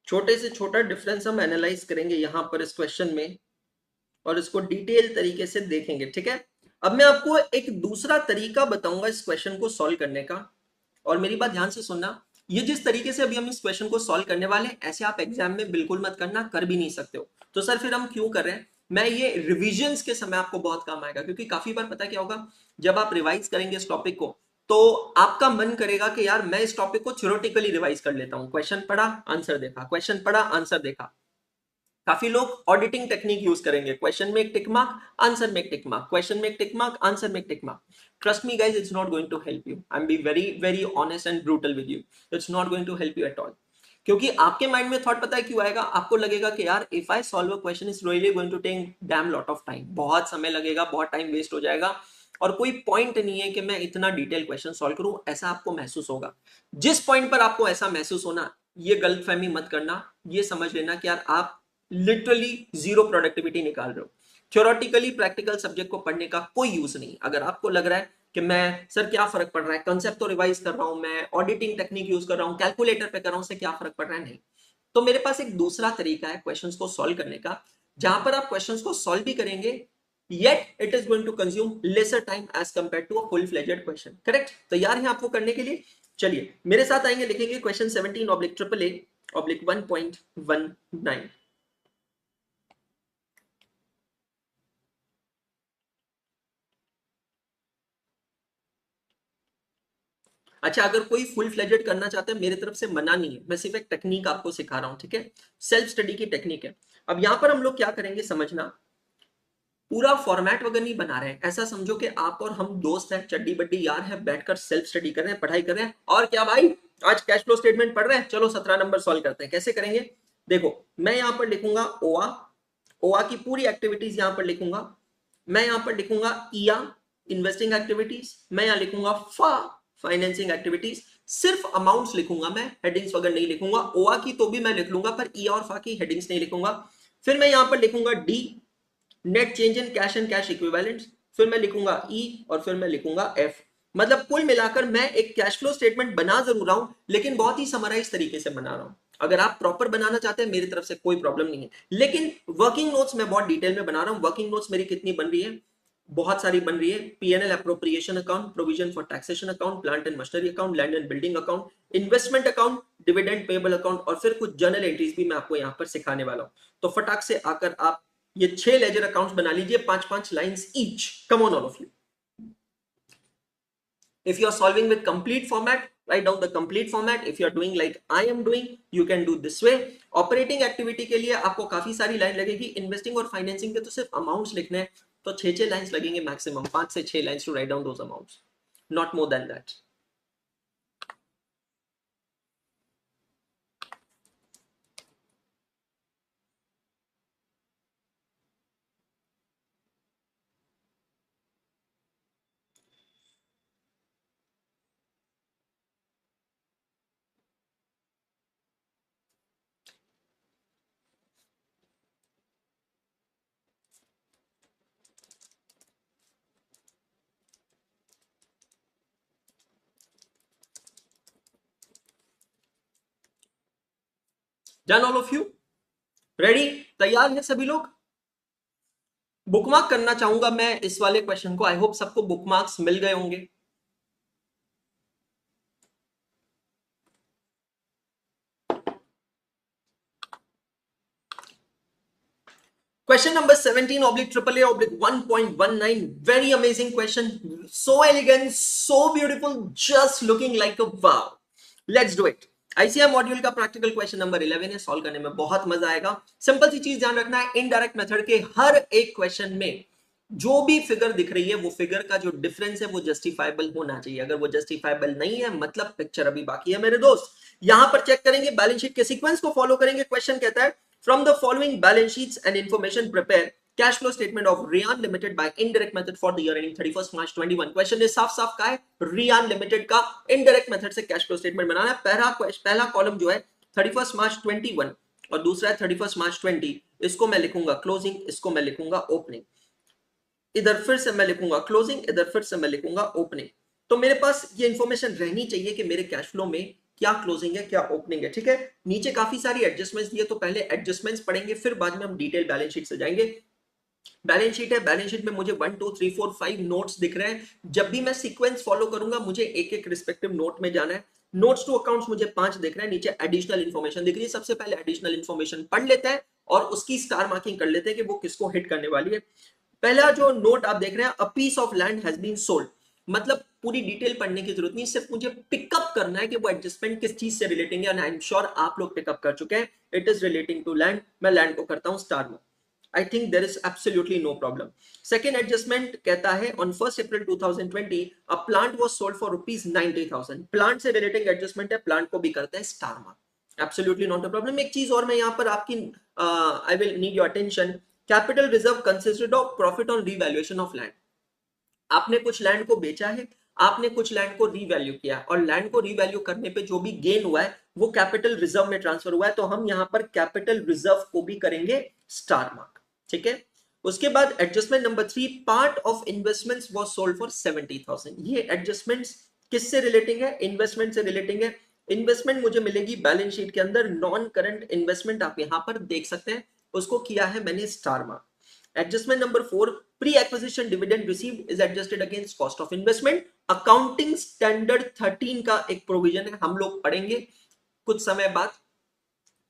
छोटे से छोटा डिफरेंस हम एनालाइज करेंगे यहां पर इस क्वेश्चन में और इसको डिटेल तरीके से देखेंगे, ठीक है? अब मैं आपको एक दूसरा तरीका बताऊंगा इस क्वेश्चन को सॉल्व करने का, और मेरी बात ध्यान से सुनना। ये जिस तरीके से अभी हम इस क्वेश्चन को सॉल्व करने वाले हैं, ऐसे आप एग्जाम में बिल्कुल मत करना, कर भी नहीं सकते हो। तो सर फिर हम क्यों कर रहे हैं? मैं ये रिविजन्स के समय आपको बहुत काम आएगा, क्योंकि काफी बार पता क्या होगा, जब आप रिवाइज करेंगे इस टॉपिक को तो आपका मन करेगा कि यार मैं इस टॉपिक को थ्योरेटिकली रिवाइज कर लेता हूं। क्वेश्चन पढ़ा, आंसर देखा, क्वेश्चन पढ़ा, आंसर देखा। काफी लोग ऑडिटिंग टेक्निक यूज करेंगे, क्वेश्चन में एक टिक मार्क, आंसर में एक टिक मार्क, क्वेश्चन में एक टिक मार्क, आंसर में एक tick mark. Trust me guys, it's not going to help you. I am be very very honest and brutal with you, it's not going to help you at all. क्योंकि आपके mind में thought पता है क्यों आएगा? आपको लगेगा कि यार if I solve a question is really going to take damn lot of time, बहुत समय लगेगा, बहुत टाइम वेस्ट हो जाएगा और कोई पॉइंट नहीं है कि मैं इतना डिटेल क्वेश्चन सॉल्व करूं, ऐसा आपको महसूस होगा। जिस पॉइंट पर आपको ऐसा महसूस होना, ये गलतफहमी मत करना, ये समझ लेना कि यार आप लिटरली जीरो प्रोडक्टिविटी निकाल रहे हो। थ्योरेटिकली प्रैक्टिकल सब्जेक्ट को पढ़ने का कोई यूज नहीं। अगर आपको लग रहा है कि मैं सर क्या फर्क पड़ रहा है, कंसेप्ट तो रिवाइज कर रहा हूं, मैं ऑडिटिंग टेक्निक यूज कर रहा हूं, कैलकुलेटर पे कर रहा हूं, उससे क्या फर्क पड़ रहा है, नहीं। तो मेरे पास एक दूसरा तरीका है क्वेश्चंस को सॉल्व करने का, जहां पर आप क्वेश्चंस को सॉल्व भी करेंगे yet it is going to consume lesser time as compared to a full fledged question, correct? तैयार हैं आपको करने के लिए? चलिए मेरे साथ आएंगे, लिखेंगे question 17 oblique triple A oblique 1.19। अच्छा, अगर कोई फुल फ्लेजेड करना चाहता है, मेरे तरफ से मना नहीं है, मैं सिर्फ एक टेक्निक आपको सिखा रहा हूं, ठीक है, सेल्फ स्टडी की टेक्निक है। अब यहां पर हम लोग क्या करेंगे समझना, पूरा फॉर्मेट वगैरह नहीं बना रहे हैं, ऐसा समझो कि आप और हम दोस्त हैं, चड्डी बड्डी यार हैं, बैठकर सेल्फ स्टडी कर रहे हैं, पढ़ाई कर रहे हैं। और क्या भाई, आज कैश फ्लो स्टेटमेंट पढ़ रहे हैं, चलो 17 नंबर सॉल्व करते हैं। कैसे करेंगे, देखो मैं यहां पर लिखूंगा ओआ, ओआ की पूरी एक्टिविटीज यहां पर लिखूंगा, मैं यहां पर लिखूंगा ईया, इन्वेस्टिंग एक्टिविटीज, मैं यहां लिखूंगा फा, फाइनेंसिंग एक्टिविटीज, सिर्फ अमाउंट्स लिखूंगा मैं, हेडिंग्स वगैरह नहीं लिखूंगा। ओआ की तो भी मैं लिख लूंगा, पर ईया और फा की हेडिंग्स नहीं लिखूंगा। फिर मैं यहां पर लिखूंगा D, net change in cash and cash equivalents, फिर मैं लिखूंगा ई, और फिर मैं लिखूंगा एफ। मतलब कुल मिलाकर मैं एक कैश फ्लो स्टेटमेंट बना जरूर रहा हूं, लेकिन बहुत ही समराइज तरीके से बना रहा हूं। अगर आप प्रॉपर बनाना चाहते हैं, मेरी तरफ से कोई प्रॉब्लम नहीं है, लेकिन वर्किंग नोट्स मैं बहुत डिटेल में बना रहा हूं। वर्किंग नोट्स मेरी कितनी बन रही है, बहुत सारी बन रही है। PNL appropriation account, provision for taxation account, plant and machinery account, land and building account, investment account, dividend payable account, और फिर कुछ जर्नल एंट्रीज भी मैं आपको यहां पर सिखाने वाला हूं। तो फटाक से आकर आप ये 6 लेजर अकाउंट्स बना लीजिए, 5-5 lines each. Come on all of you, if you are solving with complete format, write down the complete format. If you are doing like I am doing, you can do this way. Operating activity के लिए आपको काफी सारी line लगेगी, investing और financing के तो सिर्फ अमाउंट्स लिखने हैं, तो 6-6 लाइंस लगेंगे मैक्सिमम, 5 से 6 lines to write down those amounts, not more than that. Done all of you, ready, तैयार है सभी लोग? बुकमार्क करना चाहूंगा मैं इस वाले क्वेश्चन को, आई होप सबको बुकमार्क्स मिल गए होंगे। Question number 17 oblique triple A oblique 1.19. Very amazing question. So elegant, so beautiful, just looking like a wow. Let's do it. ICI module का प्रैक्टिकल क्वेश्चन नंबर 11 है, सॉल्व करने में बहुत मजा आएगा। सिंपल सी चीज ध्यान रखना है, इनडायरेक्ट मेथड के हर एक क्वेश्चन में जो भी फिगर दिख रही है, वो फिगर का जो डिफरेंस है वो जस्टिफाइबल होना चाहिए। अगर वो जस्टिफाइबल नहीं है, मतलब पिक्चर अभी बाकी है मेरे दोस्त। यहां पर चेक करेंगे, बैलेंस शीट के सीक्वेंस को फॉलो करेंगे। क्वेश्चन कहता है from the following balance sheets and information prepare cash flow statement of Rian Limited by indirect method for the year ending 31st March 21। Question ने साफ साफ कहा है Rian Limited का indirect method से कैश फ्लो स्टेटमेंट बनाना है। पहला column जो है 31st March 21 और दूसरा है 31st March 20। इसको मैं लिखूंगा क्लोजिंग, इसको मैं लिखूंगा ओपनिंग। इधर फिर से मैं लिखूंगा क्लोजिंग, इधर फिर से मैं लिखूंगा ओपनिंग। तो मेरे पास ये इंफॉर्मेशन रहनी चाहिए कि मेरे कैश फ्लो में क्या क्लोजिंग है, क्या ओपनिंग है, ठीक है। नीचे काफी सारी एडजस्टमेंट्स दिए, तो पहले एडजस्टमेंट्स पढ़ेंगे, फिर बाद में हम डिटेल बैलेंस शीट से जाएंगे। बैलेंस शीट है, बैलेंस शीट में मुझे 1 2 3 4 5 नोट्स दिख रहे हैं। जब भी मैं सीक्वेंस फॉलो करूंगा, मुझे एक एक रिस्पेक्टिव नोट में जाना है। नोट्स टू अकाउंट्स मुझे 5 दिख रहे हैं, नीचे एडिशनल इन्फॉर्मेशन दिख रही है। सबसे पहले एडिशनल इन्फॉर्मेशन पढ़ लेते हैं और उसकी स्टार मार्किंग कर लेते हैं कि वो किसको हिट करने वाली है। पहला जो नोट आप देख रहे हैं, a piece of land has been sold, मतलब पूरी डिटेल पढ़ने की जरूरत नहीं, सिर्फ मुझे पिकअप करना है कि वो एडजस्टमेंट किस चीज से रिलेटिंग है। एंड आई एम श्योर आप लोग पिकअप कर चुके हैं, it is relating to land. मैं लैंड को करता हूं स्टार में, I think there is absolutely no problem. Second adjustment कहता है on 1 April 2020 a plant was sold for ₹90,000। Plant से रिलेटिंग एडजस्टमेंट है, प्लांट को भी करते हैं star mark, absolutely not a problem. एक चीज और मैं यहां पर आपकी I will need your attention, capital reserve consisted of profit on revaluation of land. आपने कुछ लैंड को बेचा है, आपने कुछ लैंड को रीवैल्यू किया, और लैंड को रीवैल्यू करने पे जो भी गेन हुआ है वो कैपिटल रिजर्व में ट्रांसफर हुआ है, तो हम यहां पर कैपिटल रिजर्व को भी करेंगे स्टार मार्क, ठीक है। उसके बाद adjustment number 3, part of investments was sold for 70,000। ये एडजस्टमेंट्स किससे रिलेटिंग है, इन्वेस्टमेंट से रिलेटिंग है। इन्वेस्टमेंट मुझे मिलेगी बैलेंस शीट के अंदर, नॉन करंट इन्वेस्टमेंट आप यहां पर देख सकते हैं, उसको किया है मैंने star mark. Adjustment number 4, pre-acquisition dividend received is adjusted against cost of investment। Accounting standard 13 का एक प्रोविजन है, हम लोग पढ़ेंगे कुछ समय बाद।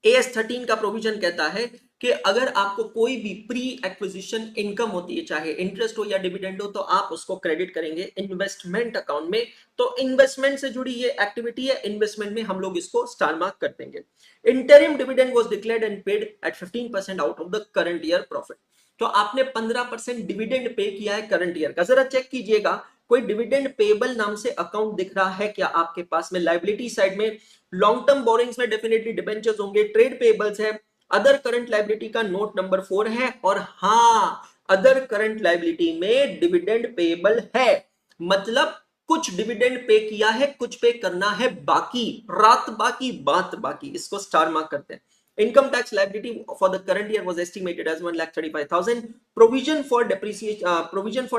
AS 13 का प्रोविजन कहता है कि अगर आपको कोई भी प्री एक्विजिशन इनकम होती है, चाहे इंटरेस्ट हो या डिविडेंड हो, तो आप उसको क्रेडिट करेंगे इन्वेस्टमेंट अकाउंट में। तो इन्वेस्टमेंट से जुड़ी ये एक्टिविटी है, इन्वेस्टमेंट में हम लोग इसको स्टार मार्क कर देंगे। Interim dividend was declared and paid at 15% out of the current year profit. तो आपने 15% डिविडेंड पे किया है करंट ईयर का। जरा चेक कीजिएगा, कोई डिविडेंड पेबल नाम से अकाउंट दिख रहा है क्या आपके पास में? लायबिलिटी साइड में लॉन्ग टर्म बोरिंग्स में डेफिनेटली डिबेंचर्स होंगे, ट्रेड पेबल्स है, अदर करंट लायबिलिटी का नोट नंबर 4 है, और हाँ, अदर करंट लायबिलिटी में डिविडेंड पेबल है। मतलब कुछ डिविडेंड पे किया है, कुछ पे करना है बाकी, रात बाकी बात बाकी, इसको स्टार मार्क करते हैं। Income tax liability for the current year was estimated as 1,35,000. Provision for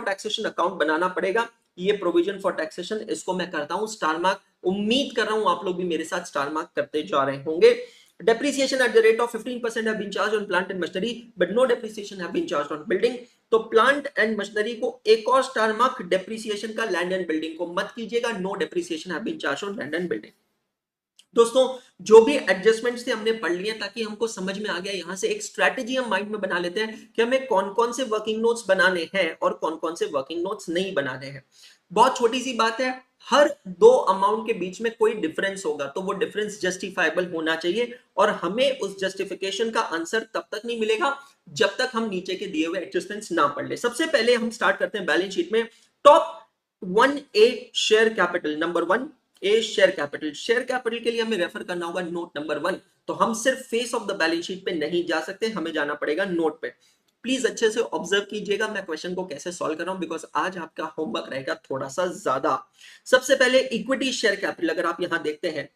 taxation account बनाना पड़ेगा। ये provision for taxation, इसको मैं करता हूं स्टार मार्क। उम्मीद कर रहा हूं आप लोग भी मेरे साथ स्टार मार्क करते जा रहे होंगे। Depreciation at the rate of 15% have been charged on plant and machinery, but no depreciation have been charged on building. तो प्लांट एंड मशीनरी को एक और स्टार मार्क, डेप्रिसिएशन का लैंड एंड बिल्डिंग को मत कीजिएगा, no depreciation have been charged on land and building. दोस्तों, जो भी एडजस्टमेंट्स थे हमने पढ़ लिए, ताकि हमको समझ में आ गया, यहां से एक स्ट्रैटेजी हम माइंड में बना लेते हैं कि हमें कौन कौन से वर्किंग नोट्स बनाने हैं और कौन कौन से वर्किंग नोट्स नहीं बनाने हैं। बहुत छोटी सी बात है, हर दो अमाउंट के बीच में कोई डिफरेंस होगा तो वो डिफरेंस जस्टिफाइबल होना चाहिए, और हमें उस जस्टिफिकेशन का आंसर तब तक नहीं मिलेगा जब तक हम नीचे के दिए हुए एडजस्टमेंट्स ना पढ़ ले। सबसे पहले हम स्टार्ट करते हैं बैलेंस शीट में। Top 1A share capital, number 1 ए शेयर कैपिटल। शेयर कैपिटल के लिए हमें रेफर करना होगा नोट नंबर 1। तो हम सिर्फ face of the balance sheet पे नहीं जा सकते, हमें जाना पड़ेगा नोट पे। प्लीज अच्छे से ऑब्जर्व कीजिएगा मैं क्वेश्चन को कैसे सॉल्व कर रहा हूं, बिकॉज आज आपका होमवर्क रहेगा थोड़ा सा ज्यादा। सबसे पहले इक्विटी शेयर कैपिटल अगर आप यहां देखते हैं,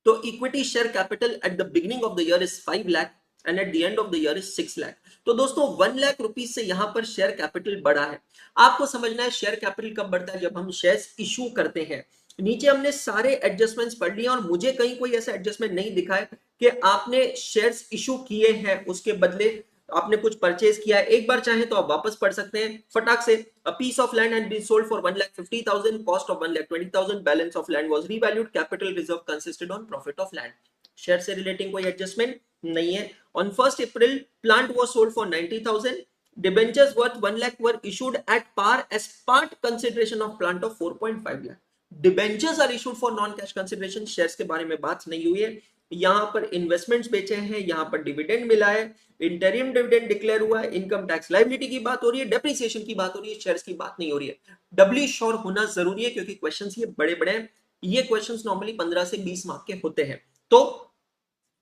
तो equity share capital at the beginning of the year is 5 lakh and at the end of the year is 6 lakh. तो दोस्तों 1 लाख रुपीज से यहां पर शेयर कैपिटल बढ़ा है। आपको समझना है शेयर कैपिटल कब बढ़ता है, जब हम शेयर्स इशू करते हैं। नीचे हमने सारे एडजस्टमेंट्स पढ़ लिए और मुझे कहीं कोई ऐसा एडजस्टमेंट नहीं दिखा है कि आपने शेयर्स इशू किए हैं, उसके बदले आपने कुछ परचेज किया है। एक बार चाहे तो आप वापस पढ़ सकते हैं फटाक से। A piece of land had been sold for 1,50,000, cost of 1,20,000, balance of land was revalued, capital reserve consisted on profit of land. Share से रिलेटिंग कोई एडजस्टमेंट नहीं है। On 1st April, plant was sold for 90,000. Debentures worth 1 lakh were issued at par as part consideration of plant of 4.5 lakh. Debentures are issued for non cash consideration. Shares के बारे में बात नहीं हुई है, यहां पर इन्वेस्टमेंट्स बेचे हैं, यहां पर डिविडेंड मिला है, इंटरिम डिविडेंड डिक्लेयर हुआ है, इनकम टैक्स लायबिलिटी की बात हो रही है, डेप्रिसिएशन की बात हो रही है, शेयर्स की बात नहीं हो रही है। डबली श्योर होना जरूरी है क्योंकि क्वेश्चंस ये बड़े बड़े हैं। ये क्वेश्चंस नॉर्मली 15 से 20 मार्क के होते हैं। तो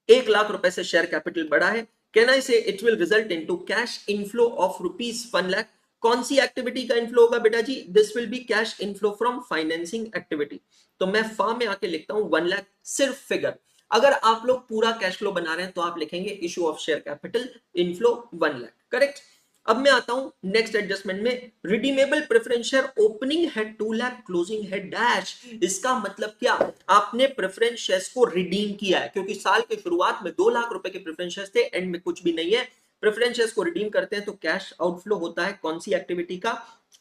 1 लाख रुपए से शेयर कैपिटल बढ़ा है। Can I say it will result into cash inflow of ₹1 lakh. कौन सी एक्टिविटी का इनफ्लो होगा बेटा जी? This will be cash inflow from financing activity. तो मैं फॉर्म में आके लिखता हूं 1 लाख सिर्फ फिगर। अगर आप लोग पूरा कैश फ्लो बना रहे हैं तो आप लिखेंगे issue of share capital inflow 1 lakh, correct. अब मैं आता हूं नेक्स्ट एडजस्टमेंट में। रिडीमेबल प्रेफरेंस शेयर ओपनिंग है 2 लाख, क्लोजिंग है डैश। इसका मतलब क्या? आपने प्रेफरेंस शेयर्स को रिडीम किया है, क्योंकि साल के शुरुआत में 2 लाख रुपए के प्रेफरेंस शेयर्स थे, एंड में कुछ भी नहीं है। प्रेफरेंस शेयर्स को रिडीम करते हैं तो कैश आउटफ्लो होता है। कौन सी एक्टिविटी का?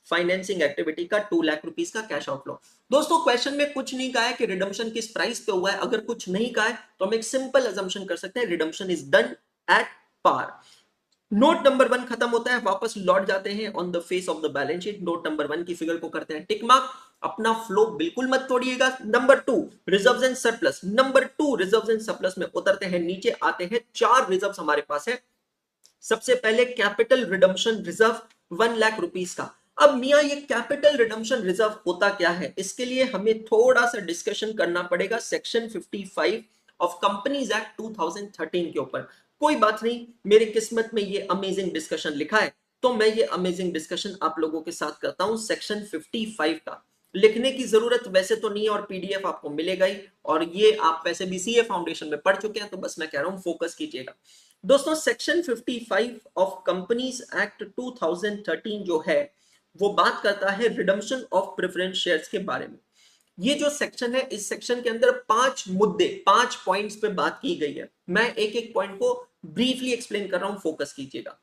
फाइनेंसिंग एक्टिविटी का 2 लाख रुपीस का कैश आउटफ्लो। दोस्तों क्वेश्चन में कुछ नहीं कहा है कि रिडम्पशन किस प्राइस पे हुआ है। अगर कुछ नहीं कहा है तो हम एक सिंपल अजम्पशन कर सकते हैं, redemption is done at par. Note number 1 खत्म होता है, वापस लौट जाते हैं on the face of the balance sheet. Note number 1 की फिगर को करते हैं टिक मार्क। अपना फ्लो बिल्कुल मत तोड़िएगा। Number 2 reserves and surplus. Number 2 reserves and surplus में उतरते हैं, नीचे आते हैं। 4 रिजर्व्स हमारे पास है। सबसे पहले capital redemption reserve 1 lakh rupees का। अब मियां ये कैपिटल रिडम्पशन रिजर्व होता क्या है, इसके लिए हमें थोड़ा सा डिस्कशन करना पड़ेगा सेक्शन 55 ऑफ कंपनीज एक्ट 2013 के ऊपर। कोई बात नहीं, मेरी किस्मत में ये अमेजिंग डिस्कशन लिखा है तो मैं ये अमेजिंग डिस्कशन आप लोगों के साथ करता हूं। सेक्शन 55 का लिखने की जरूरत वैसे तो नहीं है और पीडीएफ आपको मिलेगा ही, और ये आप वैसे भी सीए फाउंडेशन में पढ़ चुके हैं, तो बस मैं कह रहा हूं फोकस कीजिएगा। दोस्तों सेक्शन 55 ऑफ कंपनीज एक्ट 2013 जो है वो बात करता है रिडम्पशन ऑफ प्रेफरेंस शेयर्स के बारे में। ये जो सेक्शन है, इस सेक्शन के अंदर 5 मुद्दे, 5 पॉइंट्स पे बात की गई है। मैं एक एक पॉइंट को ब्रीफली एक्सप्लेन कर रहा हूं, फोकस कीजिएगा।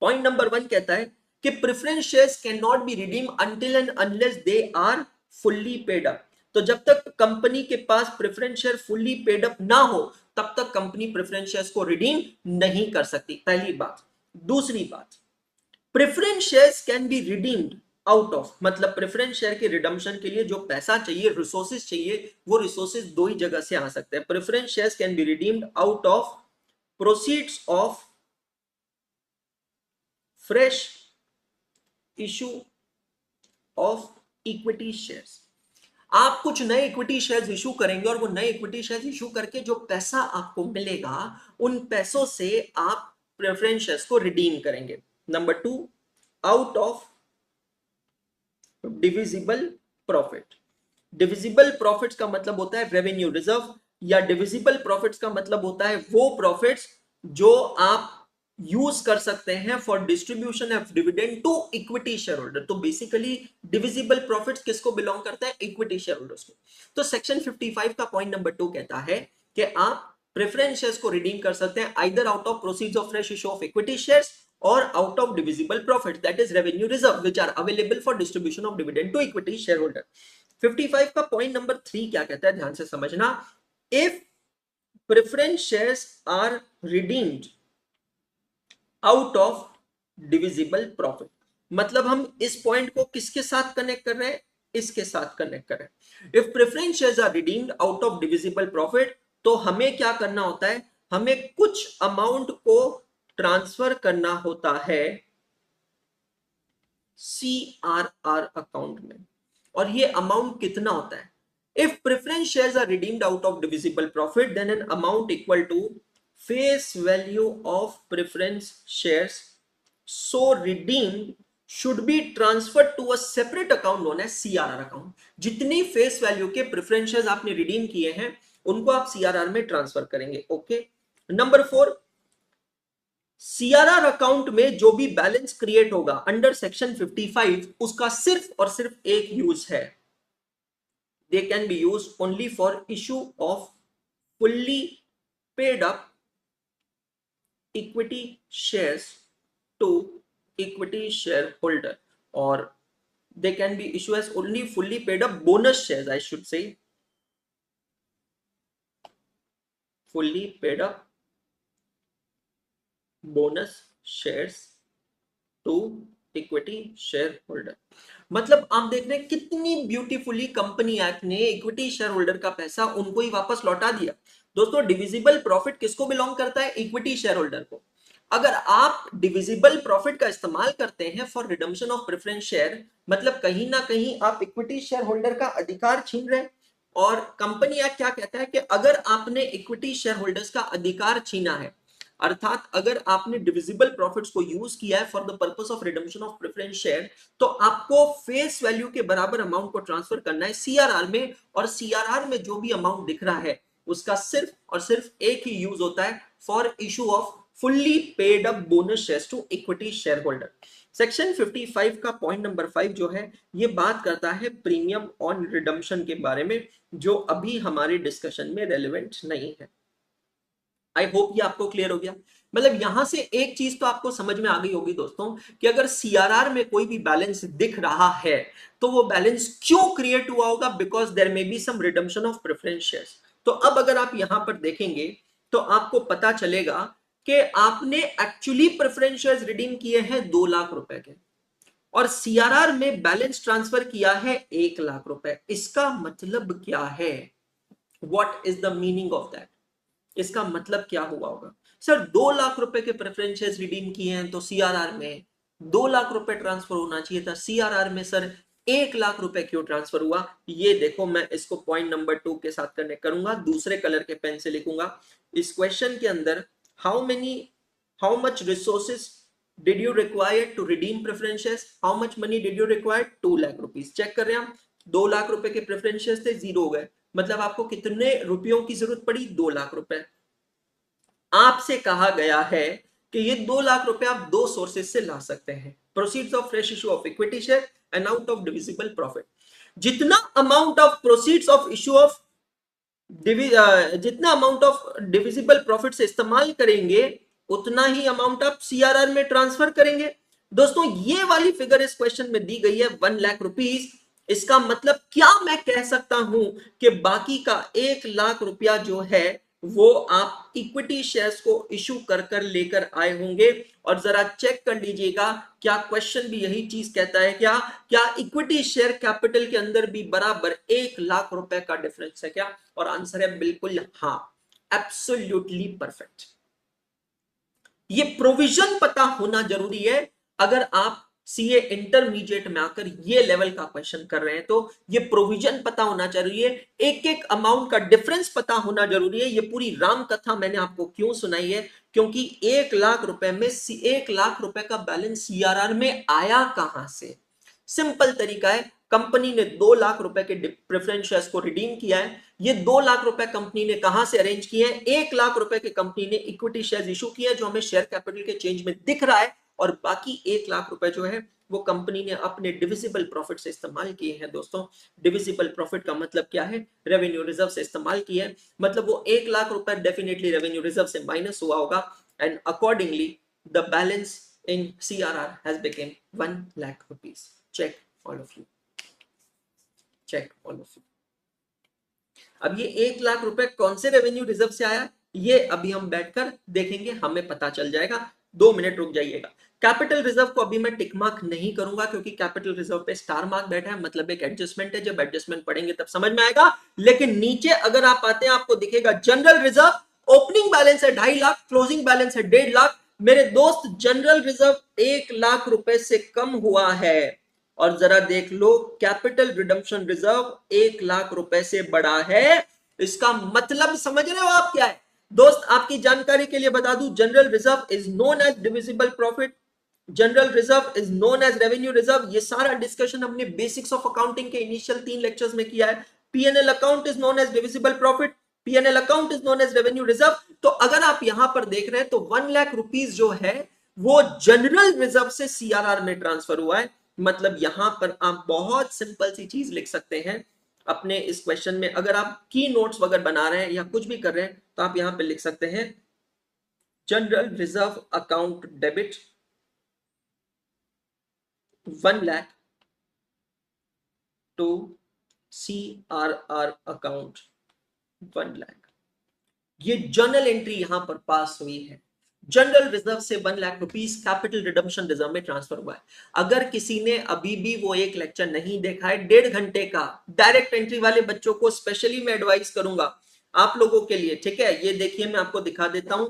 पॉइंट नंबर 1 कहता है कि preference shares can not be redeem until and unless they are fully paid up. तो जब तक कंपनी के पास preference share fully paid up ना हो तब तक कंपनी प्रेफरेंस शेयर्स को रिडीम नहीं कर सकती, पहली बात। दूसरी बात, preference shares can be redeemed out of, मतलब प्रेफरेंस शेयर के रिडम्पशन के लिए जो पैसा चाहिए, रिसोर्सेज चाहिए, वो रिसोर्सेज दो ही जगह से आ सकते हैं। Preference shares can be redeemed out of proceeds of fresh issue of equity shares. आप कुछ नए इक्विटी शेयर्स इशू करेंगे और वो नए इक्विटी शेयर्स इशू करके जो पैसा आपको मिलेगा, उन पैसों से आप प्रेफरेंस शेयर्स को रिडीम करेंगे। Number 2, out of divisible profit. Divisible profits का मतलब होता है रेवेन्यू रिजर्व, या डिविजिबल प्रॉफिट्स का मतलब होता है वो प्रॉफिट्स जो आप यूज कर सकते हैं for distribution of dividend to equity share holder. तो बेसिकली डिविजिबल प्रॉफिट्स किसको बिलोंग करता है? इक्विटी शेयर होल्डर्स को। तो सेक्शन 55 का पॉइंट नंबर 2 कहता है कि आप प्रेफरेंस शेयर्स को रिडीम कर सकते हैं either out of proceeds of fresh issue of equity shares और out of divisible profit, that is revenue reserve, which are available for distribution of dividend to equity share holder. 55 का point number 3 क्या कहता है, ध्यान से समझना। If preference shares are redeemed out of divisible profit, मतलब हम इस पॉइंट को किसके साथ कनेक्ट कर रहे हैं? इसके साथ कनेक्ट कर रहे हैं। If preference shares are redeemed out of divisible profit, तो हमें क्या करना होता है? हमें कुछ अमाउंट को ट्रांसफर करना होता है CRR अकाउंट में, और ये अमाउंट कितना होता है? If preference shares are redeemed out of divisible profit, then an amount equal to face value of preference shares so redeemed should be transferred to a separate account known as CRR account। जितनी face value के preference shares आपने redeem किए हैं उनको आप CRR में transfer करेंगे। Okay. Number 4, CRR account में जो भी बैलेंस क्रिएट होगा अंडर सेक्शन 55, उसका सिर्फ और सिर्फ एक यूज है, they can be use only for issue of fully paid up equity shares to equity shareholder, or they can be issued as only fully paid up bonus shares, I should say fully paid up bonus shares to equity share holder. मतलब आप देख रहे हैं कितनी beautifully company act ने equity share holder का पैसा उनको ही वापस लौटा दिया। दोस्तों, डिविजिबल प्रॉफिट किसको बिलोंग करता है? इक्विटी शेयर होल्डर को। अगर आप डिविजिबल प्रॉफिट का इस्तेमाल करते हैं for redemption of preference share, मतलब कहीं ना कहीं आप इक्विटी शेयर होल्डर का अधिकार छीन रहे हैं। और कंपनी एक्ट क्या कहता है कि अगर आपने इक्विटी शेयर होल्डर्स का अधिकार छीना है, अर्थात अगर आपने डिविजिबल प्रॉफिट्स को यूज किया है for the purpose of redemption of preference share, तो आपको फेस वैल्यू के बराबर अमाउंट को ट्रांसफर करना है CRR में, और CRR में जो भी अमाउंट दिख रहा है उसका सिर्फ और सिर्फ एक ही यूज होता है for issue of fully paid up bonus shares to equity share holder. Section 55 का पॉइंट नंबर 5 जो है, ये बात करता है प्रीमियम ऑन रिडम्पशन के बारे में, जो अभी हमारे डिस्कशन में रेलेवेंट नहीं है। आई होप ये आपको क्लियर हो गया। मतलब यहां से एक चीज तो आपको समझ में आ गई होगी दोस्तों, कि अगर CRR में कोई भी बैलेंस दिख रहा है तो वो बैलेंस क्यों क्रिएट हुआ होगा? Because there may be some redemption of preference shares. तो अब अगर आप यहां पर देखेंगे तो आपको पता चलेगा कि आपने एक्चुअली प्रेफरेंस शेयर्स रिडीम किए हैं 2 लाख रुपए के, और CRR में बैलेंस ट्रांसफर किया है 1 लाख रुपए। इसका मतलब क्या है? What is the meaning of that? इसका मतलब क्या हुआ होगा? सर 2 लाख रुपए के प्रेफरेंस शेयर्स रिडीम किए हैं तो CRR में 2 लाख रुपए ट्रांसफर होना चाहिए था, CRR में सर 1 लाख रुपए क्यों ट्रांसफर हुआ? ये देखो, मैं इसको पॉइंट नंबर 2 के साथ कनेक्ट करूंगा, दूसरे कलर के पेन से लिखूंगा। इस क्वेश्चन के अंदर how much resources did you require to redeem preference shares? How much money did you require? 2 lakh rupees. Check कर रहे हैं हम, 2 लाख रुपए के प्रेफरेंस शेयर्स थे, 0 हो गए, मतलब आपको कितने रुपयों की जरूरत पड़ी? 2 लाख रुपए। आपसे कहा गया है कि ये 2 लाख रुपए आप 2 सोर्सेज से ला सकते हैं, proceeds of fresh issue of equity share and out of divisible profit. जितना amount of proceeds of issue of जितना अमाउंट ऑफ डिविजिबल प्रॉफिट से इस्तेमाल करेंगे, उतना ही अमाउंट आप CRR में ट्रांसफर करेंगे। दोस्तों, ये वाली फिगर इस क्वेश्चन में दी गई है 1 लाख रुपीस। इसका मतलब क्या मैं कह सकता हूं कि बाकी का 1 लाख रुपया जो है वो आप इक्विटी शेयर्स को इशू कर कर लेकर आए होंगे। और जरा चेक कर लीजिएगा, क्या क्वेश्चन भी यही चीज कहता है क्या? क्या इक्विटी शेयर कैपिटल के अंदर भी बराबर 1 लाख रुपए का डिफरेंस है क्या? और आंसर है बिल्कुल हाँ, एब्सोल्युटली परफेक्ट। ये प्रोविजन पता होना जरूरी है। अगर आप सीए इंटरमीडिएट में आकर ये लेवल का क्वेश्चन कर रहे हैं तो ये प्रोविजन पता होना जरूरी है, एक एक अमाउंट का डिफरेंस पता होना जरूरी है। ये पूरी राम कथा मैंने आपको क्यों सुनाई है? क्योंकि 1 लाख रुपए में 1 लाख रुपए का बैलेंस सीआरआर में आया कहां से? सिंपल तरीका है, कंपनी ने 2 लाख रुपए के प्रेफरेंस शेयर्स को रिडीम किया है। ये 2 लाख रुपए कंपनी ने कहां से अरेंज किए हैं? 1 लाख रुपए के कंपनी ने इक्विटी शेयर्स इशू किया जो हमें शेयर कैपिटल के चेंज में दिख रहा है, और बाकी 1 लाख रुपए जो है वो कंपनी ने अपने डिविजिबल प्रॉफिट से इस्तेमाल किए हैं। दोस्तों, डिविजिबल प्रॉफिट का मतलब क्या है? रेवेन्यू रिजर्व से इस्तेमाल किया है, मतलब वो 1 लाख रुपए डेफिनेटली रेवेन्यू रिजर्व से माइनस हुआ होगा, and accordingly the balance in CRR has become 1 lakh rupees. Check all of you. Check all of you. अब ये 1 लाख रुपए कौन से रेवेन्यू रिजर्व से आया, ये अभी हम बैठकर देखेंगे, हमें पता चल जाएगा। 2 मिनट रुक जाइएगा। कैपिटल रिजर्व को अभी मैं टिक मार्क नहीं करूंगा क्योंकि कैपिटल रिजर्व पे स्टार मार्क बैठा है, मतलब एक एडजस्टमेंट है। जब एडजस्टमेंट पढ़ेंगे तब समझ में आएगा। लेकिन नीचे अगर आप आते हैं आपको दिखेगा जनरल रिजर्व, ओपनिंग बैलेंस है 2.5 लाख, क्लोजिंग बैलेंस है 1.5 लाख। मेरे दोस्त, जनरल रिजर्व 1 लाख रुपए से कम हुआ है। और जरा देख लो, कैपिटल रिडम्पशन रिजर्व 1 लाख रुपए से बड़ा है। इसका मतलब समझ रहे हो आप क्या है? दोस्त, आपकी जानकारी के लिए बता दूं, general reserve is known as divisible profit, general reserve is known as revenue reserve. ये सारा डिस्कशन हमने बेसिक्स ऑफ अकाउंटिंग के इनिशियल 3 लेक्चर्स में किया है। PNL account is known as divisible profit, PNL account is known as revenue reserve. तो अगर आप यहां पर देख रहे हैं तो 1 लाख रुपीज जो है वो जनरल रिजर्व से सीआरआर में ट्रांसफर हुआ है। मतलब यहां पर आप बहुत सिंपल सी चीज लिख सकते हैं अपने इस क्वेश्चन में। अगर आप की नोट्स वगैरह बना रहे हैं या कुछ भी कर रहे हैं तो आप यहां पे लिख सकते हैं general reserve account debit 1 lakh to CRR account 1 lakh. ये जर्नल एंट्री यहां पर पास हुई है। जनरल रिजर्व से 1 lakh rupees capital redemption reserve में ट्रांसफर हुआ है। अगर किसी ने अभी भी वो एक लेक्चर नहीं देखा है 1.5 घंटे का, डायरेक्ट एंट्री वाले बच्चों को स्पेशली मैं एडवाइस करूंगा आप लोगों के लिए, ठीक है? ये देखिए, मैं आपको दिखा देता हूं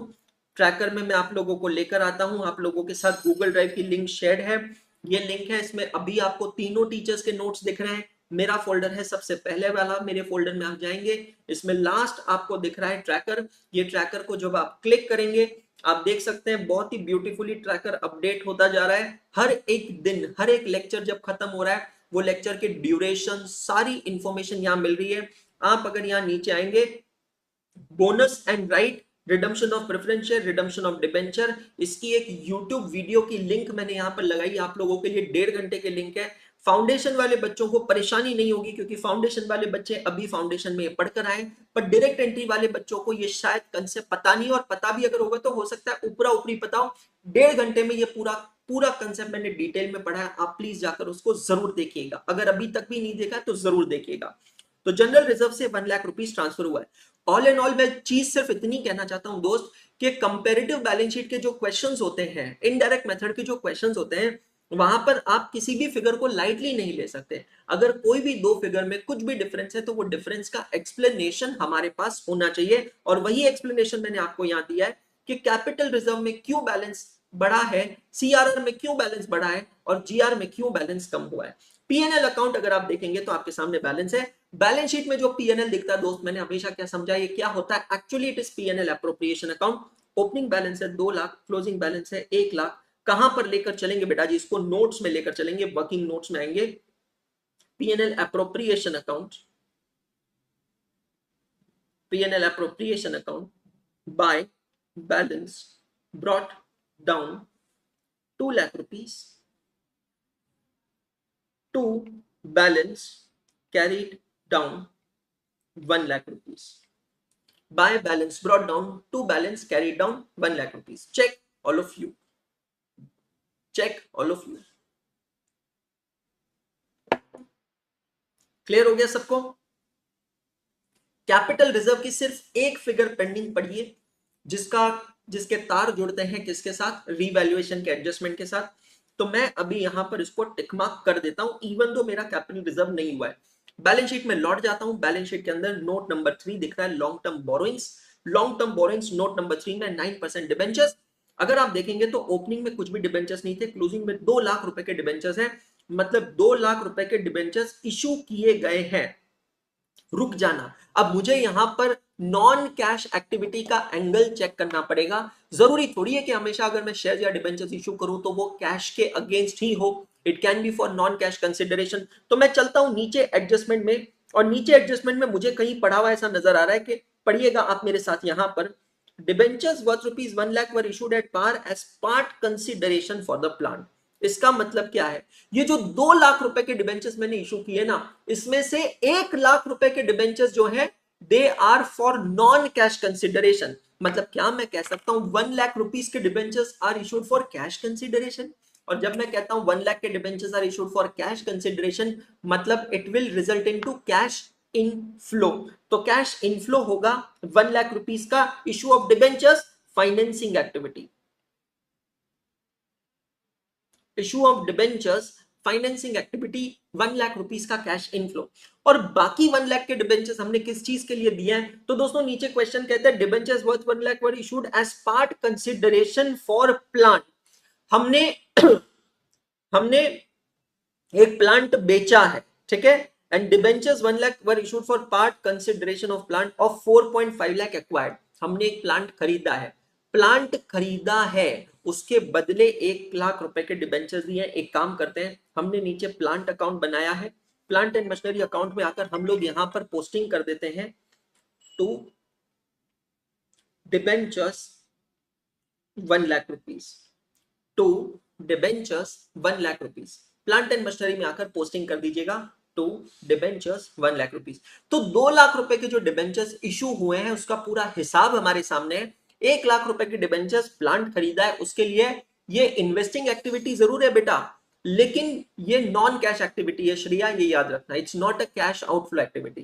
ट्रैकर में, मैं आप लोगों को लेकर आता हूं। आप लोगों के साथ गूगल ड्राइव की लिंक शेयर है, ये लिंक है, इसमें अभी आपको तीनों टीचर्स के नोट्स दिख रहे हैं। मेरा फोल्डर है सबसे पहले वाला, मेरे फोल्डर में आप जाएंगे, इसमें लास्ट आपको दिख रहा है ट्रैकर। ये ट्रैकर को जब आप क्लिक करेंगे आप देख सकते हैं बहुत ही ब्यूटीफुली ट्रैकर अपडेट होता जा रहा है। हर एक दिन, हर एक लेक्चर जब खत्म हो रहा है वो लेक्चर के ड्यूरेशन, सारी इंफॉर्मेशन यहां मिल रही है। आप अगर यहां नीचे आएंगे, bonus and right, redemption of preference share, redemption of debenture, इसकी एक यूट्यूब वीडियो की लिंक मैंने यहां पर लगाई आप लोगों के लिए, 1.5 घंटे के लिंक है। फाउंडेशन वाले बच्चों को परेशानी नहीं होगी क्योंकि फाउंडेशन वाले बच्चे अभी फाउंडेशन में पढ़कर आए, पर डायरेक्ट एंट्री वाले बच्चों को ये शायद कंसेप्ट पता नहीं, और पता भी अगर होगा तो हो सकता है ऊपरा ऊपरी पता हो। 1.5 घंटे में ये पूरा पूरा कंसेप्ट मैंने डिटेल में पढ़ा है, आप प्लीज जाकर उसको जरूर देखिएगा। अगर अभी तक भी नहीं देखा तो जरूर देखिएगा। तो जनरल रिजर्व से 1 लाख रुपीज ट्रांसफर हुआ है। ऑल एंड ऑल मैं चीज सिर्फ इतनी कहना चाहता हूं दोस्त कि कंपैरेटिव बैलेंस शीट के जो क्वेश्चंस होते हैं, इनडायरेक्ट मेथड के जो क्वेश्चंस होते हैं, वहां पर आप किसी भी फिगर को लाइटली नहीं ले सकते। अगर कोई भी दो फिगर में कुछ भी डिफरेंस है तो वो डिफरेंस का एक्सप्लेनेशन हमारे पास होना चाहिए, और वही एक्सप्लेनेशन मैंने आपको यहां दिया है कि कैपिटल रिजर्व में क्यों बैलेंस बढ़ा है, सीआरआर में क्यों बैलेंस बढ़ा है, और जीआर में क्यों बैलेंस कम हुआ है। पीएनएल अकाउंट अगर आप देखेंगे तो आपके सामने बैलेंस है। बैलेंस शीट में जो पीएनएल दिखता है दोस्त, मैंने हमेशा क्या समझा, ये क्या होता है? Actually it is PNL appropriation account. Opening balance है 2 लाख, क्लोजिंग बैलेंस है 1 लाख। कहां पर लेकर चलेंगे बेटा जी? इसको नोट्स में लेकर चलेंगे, वर्किंग नोट्स में आएंगे। PNL appropriation account, PNL appropriation account by balance brought down 2 lakh rupees to balance carried down 1 lakh rupees. By balance brought down to balance carried down 1 lakh rupees. Check all of you. Check all of you. Clear हो गया सबको? Capital reserve की सिर्फ एक figure pending पड़ी है, जिसके तार जुड़ते हैं किसके साथ, रीवैल्यूएशन के एडजस्टमेंट के साथ। तो मैं अभी यहां पर इसको टिक मार्क कर देता हूं, इवन तो मेरा कैपिटल रिजर्व नहीं हुआ है। बैलेंस शीट में लौट जाता हूं, बैलेंस शीट के अंदर नोट नंबर 3 दिख रहा है, long term borrowings. Long term borrowings note number 3 में 9% डिबेंचर्स। अगर आप देखेंगे तो ओपनिंग में कुछ भी डिबेंचर्स नहीं थे, क्लोजिंग में 2 लाख रुपए के डिबेंचर्स हैं, मतलब 2 लाख रुपए के डिबेंचर्स इशू किए गए हैं। रुक जाना, अब मुझे यहां पर नॉन कैश एक्टिविटी का एंगल चेक करना पड़ेगा। जरूरी थोड़ी है कि हमेशा अगर मैं शेयर या डिबेंचर्स इशू करूं तो वो कैश के अगेंस्ट ही हो, it can be for non cash consideration. तो मैं चलता हूं नीचे एडजस्टमेंट में, और नीचे एडजस्टमेंट में मुझे कहीं पढ़ा हुआ ऐसा नजर आ रहा है कि पढ़िएगा आप मेरे साथ यहां पर, debentures worth rupees 1 lakh were issued at par as part consideration for the plan. इसका मतलब क्या है, ये जो 2 लाख रुपए के डिबेंचर्स मैंने इशू किए ना, इसमें से 1 लाख रुपए के डिबेंचर्स जो है they are for non cash consideration. मतलब क्या मैं कह सकता हूं 1 लाख रुपीस के debentures are issued for cash consideration? और जब मैं कहता हूं 1 लाख के debentures are issued for cash consideration, मतलब it will result into cash inflow. तो कैश इनफ्लो होगा 1 लाख रुपीस का issue of debentures, financing activity. Issue of debentures, financing activity, 1 lakh rupees का कैश इनफ्लो। और बाकी 1 लाख के डिबेंचर्स हमने किस चीज के लिए दिए हैं? तो दोस्तों नीचे क्वेश्चन कहते हैं debentures worth 1 lakh were issued as part consideration for plant. हमने हमने एक प्लांट बेचा है, ठीक है, and debentures 1 lakh were issued for part consideration of plant of 4.5 lakh acquired. हमने एक प्लांट खरीदा है, प्लांट खरीदा है, उसके बदले 1 लाख रुपए के डिबेंचर्स दिए। एक काम करते हैं, हमने नीचे प्लांट अकाउंट बनाया है, प्लांट एंड मशीनरी अकाउंट में आकर हम लोग यहां पर पोस्टिंग कर देते हैं to debentures 1 lakh rupees, to debentures 1 lakh rupees. Plant and machinery में आकर पोस्टिंग कर दीजिएगा टू डिबेंचर्स 1 लाख रुपीस। तो 2 लाख रुपए के जो डिबेंचर्स इशू हुए हैं उसका पूरा हिसाब हमारे सामने है। 1 लाख रुपए के डिबेंचर्स प्लांट खरीदा है, उसके लिए ये इन्वेस्टिंग एक्टिविटी जरूर है बेटा, लेकिन ये नॉन कैश एक्टिविटी है श्रेया, ये याद रखना, it's not a cash outflow activity.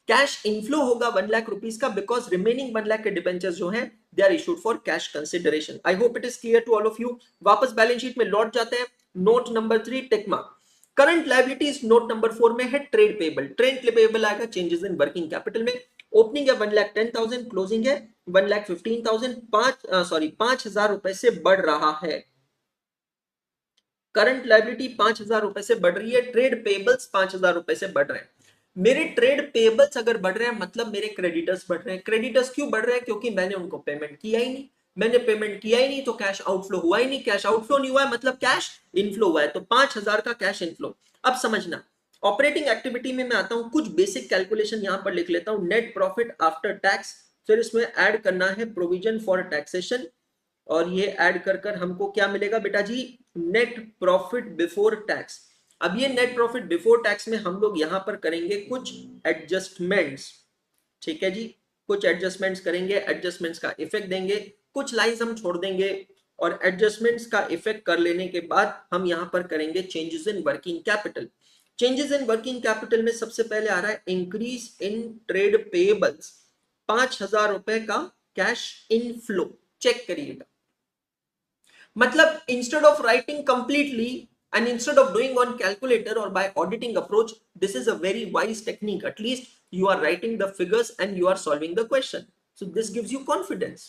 Cash inflow होगा 1 लाख रुपीस का, बिकॉज रिमेनिंग 1 लाख के डिबेंचर्स जो हैं they are issued for cash consideration. I hope it is clear to all of you. वापस बैलेंस शीट में लौट जाते हैं, note number 3 tick mark. Current liabilities note number 4 में है ट्रेड पेबल। ट्रेड पेबल आएगा चेंजेस इन वर्किंग कैपिटल में। Opening है 1,10,000, क्लोजिंग है 1,15,000, 5,000 रुपए से बढ़ रहा है। करंट लायबिलिटी 5,000 रुपए से बढ़ रही है, ट्रेड पेबल्स 5,000 रुपए से बढ़ रहे हैं। मेरे ट्रेड पेबल्स अगर बढ़ रहे हैं मतलब मेरे क्रेडिटर्स बढ़ रहे हैं। क्रेडिटर्स क्यों बढ़ रहे हैं? क्योंकि मैंने उनको पेमेंट किया ही नहीं, मैंने पेमेंट किया ही नहीं तो कैश आउटफ्लो हुआ ही नहीं, कैश आउटफ्लो नहीं हुआ है मतलब कैश इनफ्लो हुआ है, तो 5,000 का कैश इनफ्लो। अब समझना, ऑपरेटिंग एक्टिविटी में मैं आता हूं, कुछ बेसिक कैलकुलेशन यहां पर लिख लेता हूं। नेट प्रॉफिट आफ्टर टैक्स, फिर इसमें ऐड करना है प्रोविजन फॉर टैक्सेशन, और ये ऐड कर कर हमको क्या मिलेगा बेटा जी, नेट प्रॉफिट बिफोर टैक्स। अब ये नेट प्रॉफिट बिफोर टैक्स में हम लोग यहां पर करेंगे कुछ एडजस्टमेंट्स, ठीक है जी, कुछ एडजस्टमेंट्स करेंगे, एडजस्टमेंट्स का इफेक्ट देंगे, कुछ लाइंस हम छोड़ देंगे, और एडजस्टमेंट्स का इफेक्ट कर लेने के बाद हम यहां पर करेंगे changes in working capital. Changes in working capital में सबसे पहले आ रहा है इंक्रीज इन ट्रेड पेबल्स, 5,000 रुपए का कैश इनफ्लो। चेक करिएगा, मतलब instead of writing completely and instead of doing on calculator or by auditing approach, this is a very wise technique. At least you are writing the figures and you are solving the question, so this gives you confidence.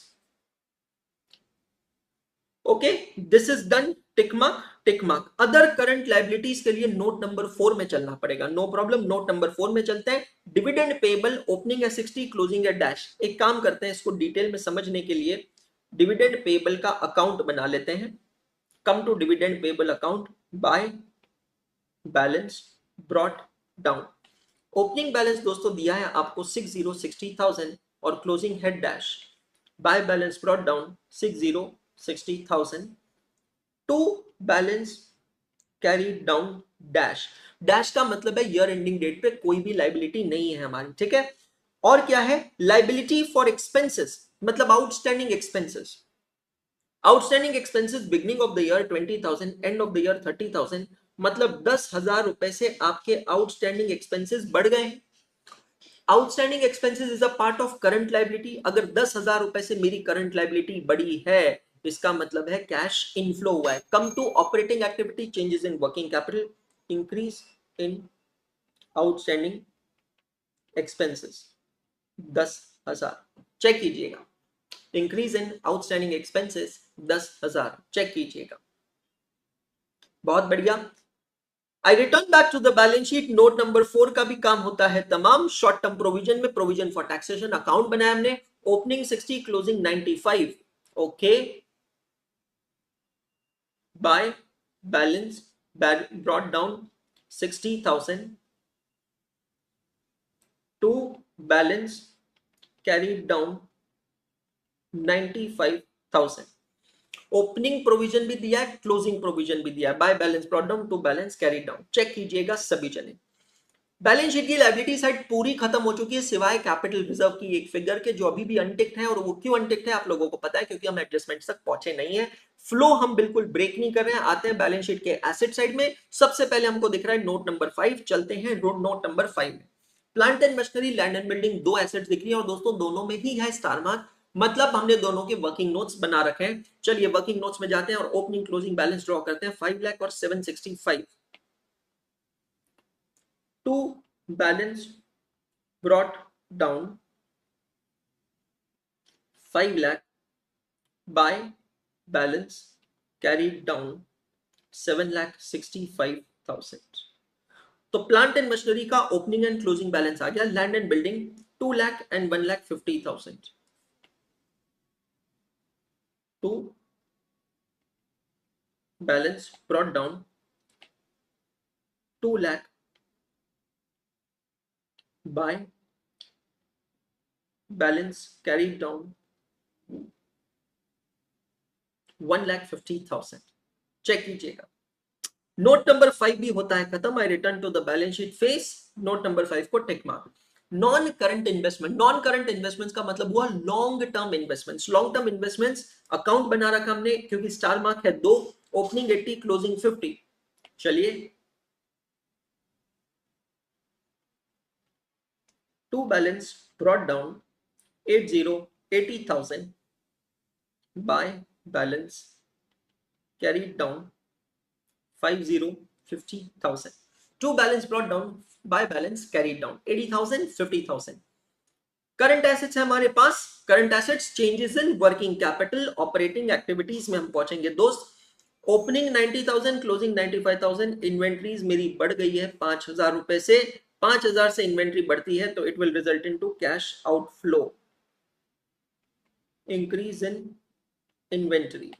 Okay, this is done, tick mark, tick mark. Other current liabilities के लिए note number 4 में चलना पड़ेगा, no problem. Note number 4 में चलते हैं। Dividend payable, opening है 60, closing है डैश। एक काम करते हैं, इसको डिटेल में समझने के लिए डिविडेंड पेबल का अकाउंट बना लेते हैं। Come to dividend payable account, by balance brought down. Opening balance दोस्तों दिया है आपको 60,000 और क्लोजिंग है dash. By balance brought down 60,000 to balance carry down dash. Dash का मतलब है ईयर एंडिंग डेट पे कोई भी लाइबिलिटी नहीं है हमारी, ठीक है। और क्या है, लाइबिलिटी फॉर एक्सपेंसेस, मतलब outstanding expenses. Outstanding expenses beginning of the year 20,000, end of the year 30,000, मतलब 10,000 रुपए से आपके आउटस्टैंडिंग एक्सपेंसेस बढ़ गए। Outstanding expenses is a part of current liability. अगर 10,000 रुपए से मेरी करंट लाइबिलिटी बढ़ी है, इसका मतलब है कैश इनफ्लो हुआ है। Come to operating activity, changes in working capital, increase in outstanding expenses 10,000, check कीजिएगा। Increase in outstanding expenses 10,000, check कीजिएगा। बहुत बढ़िया। I return back to the balance sheet. Note number 4 का भी काम होता है तमाम। शॉर्ट टर्म प्रोविजन में प्रोविजन फॉर टैक्सेशन अकाउंट बनाया हमने। Opening 60, closing 95। Okay, by balance brought down 60,000 to balance carried down 95,000। Opening provision भी दिया है, क्लोजिंग प्रोविजन भी दिया है। By balance brought down to balance carried down, check कीजिएगा सभी जने। बैलेंस शीट की लायबिलिटी साइड पूरी खत्म हो चुकी है सिवाय कैपिटल रिजर्व की एक फिगर के, जो अभी भी अनटिक्ड है। और वो क्यों अनटिक्ड है आप लोगों को पता है, क्योंकि हम एडजस्टमेंट तक पहुंचे नहीं है। फ्लो हम बिल्कुल ब्रेक नहीं कर रहे हैं। आते हैं बैलेंस शीट के एसेट साइड में। सबसे पहले हमको दिख रहा है नोट नंबर 5। चलते हैं नोट नंबर 5 में। Plant and machinery, land and building, दो एसेट्स दिख रही है और दोस्तों दोनों में ही है स्टार मार्क, मतलब हमने दोनों के वर्किंग नोट्स बना रखे हैं। चलिए वर्किंग नोट्स में जाते हैं और ओपनिंग क्लोजिंग बैलेंस ड्रॉ करते हैं। 5 लाख और 765 to balance brought down 5 lakh by balance carried down 7,65,000। तो प्लांट एंड मशीनरी का ओपनिंग एंड क्लोजिंग बैलेंस आ गया। Land and building 2 lakh and 1,50,000 to balance brought down 2 lakh by balance carried down 1,50,000, check कीजिएगा। Note number 5 भी होता है खत्म। I return to the balance sheet face. Note number 5 को tick mark. Non current investment, non current investments का मतलब हुआ long term investments. Long term investments account बना रखा हमने, क्योंकि स्टार मार्क है 2, ओपनिंग 80, क्लोजिंग 50। चलिए, to balance brought down 80,000 by balance carried down 50,000 to balance brought down by balance carried down 80,000 50,000। Current assets है हमारे पास। Current assets, changes in working capital, operating activities में हम पहुंचेंगे दोस्त। Opening 90,000, closing 95,000। इन्वेंट्रीज मेरी बढ़ गई है 5,000 रुपए से। 5,000 से इन्वेंट्री बढ़ती है तो it will result in to cash outflow, increase in inventory.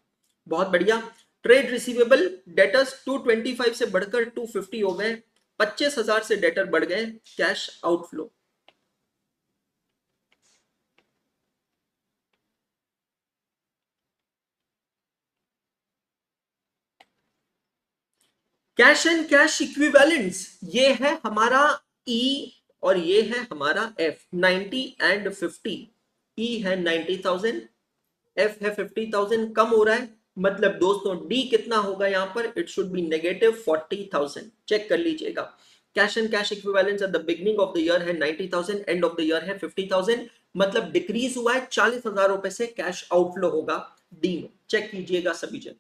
बहुत बढ़िया। ट्रेड रिसीवेबल, डेटर्स 225 से बढ़कर 250 हो गए। 25,000 से डेटर बढ़ गए, cash outflow. Cash and cash equivalents, ये है हमारा ई और ये है हमारा एफ। 90 एंड 50। ई है 90,000, एफ है 50,000, कम हो रहा है। मतलब दोस्तों डी कितना होगा यहां पर, it should be negative 40,000, check कर लीजिएगा। Cash and cash equivalents at the beginning of the year है 90,000, एंड ऑफ द ईयर है 50,000, मतलब डिक्रीज हुआ है। 40,000 रुपए से कैश आउटफ्लो होगा डी में, चेक कीजिएगा सभी जन।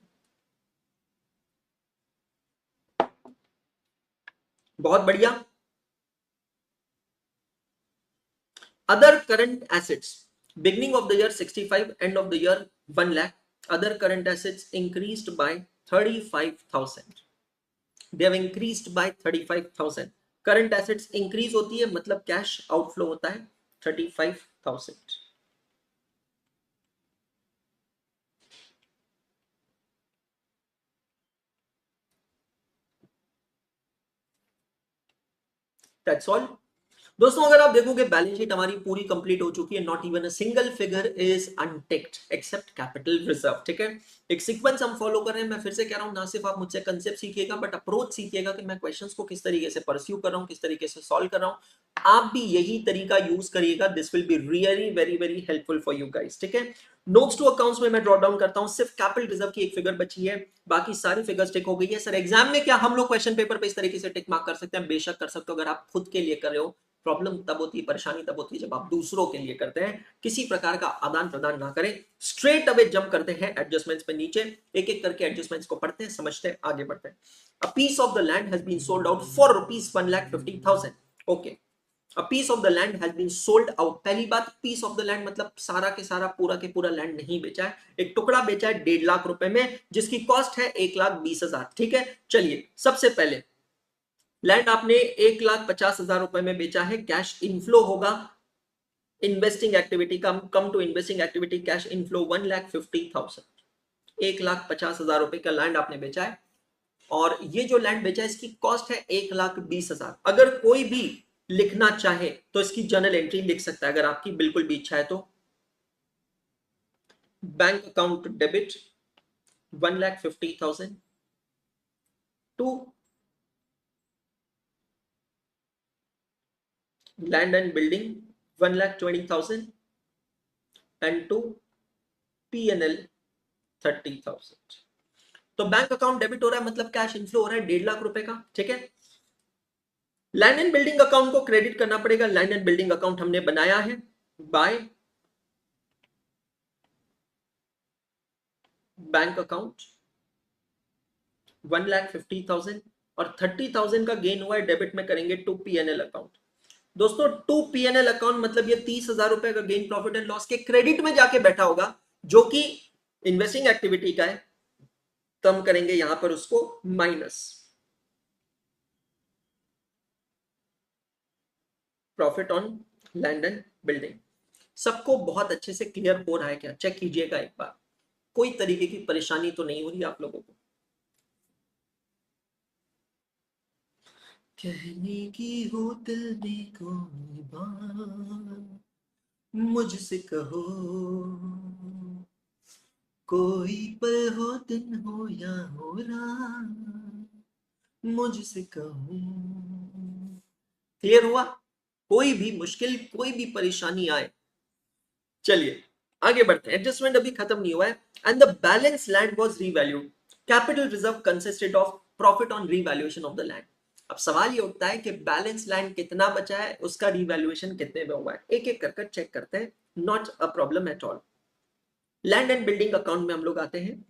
बहुत बढ़िया। Other current assets, beginning of the year 65, end of the year 1 lakh. Other current assets increased by 35,000. They have increased by 35,000. Current assets increase होती है मतलब cash outflow होता है 35,000. That's all. दोस्तों अगर आप देखोगे बैलेंस शीट हमारी पूरी कंप्लीट हो चुकी है। Not even a single figure is unticked except capital reserve, ठीक है। एक सीक्वेंस हम फॉलो कर रहे हैं। मैं फिर से कह रहा हूं, ना सिर्फ आप मुझसे कंसेप्ट सीखिएगा बट अप्रोच सीखिएगा कि मैं क्वेश्चंस को किस तरीके से परस्यू कर रहा हूं, किस तरीके से सॉल्व कर रहा हूं। आप भी यही तरीका यूज करिएगा। This will be really very very helpful for you guys, ठीक है। नोट्स टू अकाउंट्स में मैं ड्रॉ डाउन करता हूं। सिर्फ कैपिटल रिजर्व की एक फिगर बची है, बाकी सारी फिगर्स टिक हो गई है। सर एग्जाम में क्या हम लोग क्वेश्चन पेपर पे इस तरीके से टिक मार्क कर सकते हैं? बेशक कर सकते हो, अगर आप खुद के लिए कर रहे हो प्रॉब्लम तब होती है, परेशानी तब होती है जब आप दूसरों के लिए करते हैं, किसी प्रकार का आदान प्रदान ना करें, स्ट्रेट अवे जंप करते हैं एडजस्टमेंट्स पे नीचे, एक एक करके एडजस्टमेंट्स को पढ़ते हैं, समझते हैं, आगे बढ़ते हैं। A piece of the land has been sold out for ₹1,50,000। Okay, a piece of the land has been sold out. पहली बात, पीस ऑफ द लैंड मतलब सारा के सारा पूरा के पूरा लैंड नहीं बेचा है, एक टुकड़ा बेचा है 1.5 लाख रुपए में, जिसकी कॉस्ट है 1,20,000। ठीक है, चलिए सबसे पहले लैंड आपने 1,50,000 रुपए में बेचा है, कैश इनफ्लो होगा इन्वेस्टिंग एक्टिविटी का, come to investing activity cash inflow 1,50,000। 1,50,000 रुपए का लैंड आपने बेचा है, और ये जो लैंड बेचा है इसकी कॉस्ट है 1,20,000। अगर कोई भी लिखना चाहे तो इसकी जर्नल एंट्री लिख सकता है, अगर आपकी बिल्कुल भी इच्छा है तो। Bank account debit 1,50,000 to land and building 1,20,000 and to P&L 30,000। तो बैंक अकाउंट डेबिट हो रहा है, मतलब कैश इनफ्लो हो रहा है 1.5 लाख रुपए का। ठीक है, लैंड एंड बिल्डिंग अकाउंट को क्रेडिट करना पड़ेगा। लैंड एंड बिल्डिंग अकाउंट हमने बनाया है बाय बैंक अकाउंट 1,50,000, और 30,000 का गेन हुआ है डेबिट में करेंगे टू P&L अकाउंट। दोस्तों टू P&L अकाउंट मतलब ये 30,000 रुपए का गेन प्रॉफिट एंड लॉस के क्रेडिट में जाके बैठा होगा, जो कि इन्वेस्टिंग एक्टिविटी का है, तो हम करेंगे यहां पर उसको minus profit on land and building. सबको बहुत अच्छे से क्लियर हो रहा है क्या? चेक कीजिएगा एक बार, कोई तरीके की परेशानी तो नहीं हो रही आप लोगों को? कहने की हो दिल में कोई बात, मुझसे कहो, कोई पल हो दिन हो या हो रात, मुझसे कहो। क्लियर हुआ? कोई भी मुश्किल, कोई भी परेशानी आए, चलिए आगे बढ़ते हैं। एडजस्टमेंट अभी खत्म नहीं हुआ है। And the balance land was revalued, capital reserve consisted of profit on revaluation of the land. अब सवाल ये उठता है कि बैलेंस लैंड कितना बचा है, उसका रीवैल्यूएशन कितने में हुआ है, एक एक कर चेक करते हैं, not a problem at all. Land and building account में हम लोग आते हैं।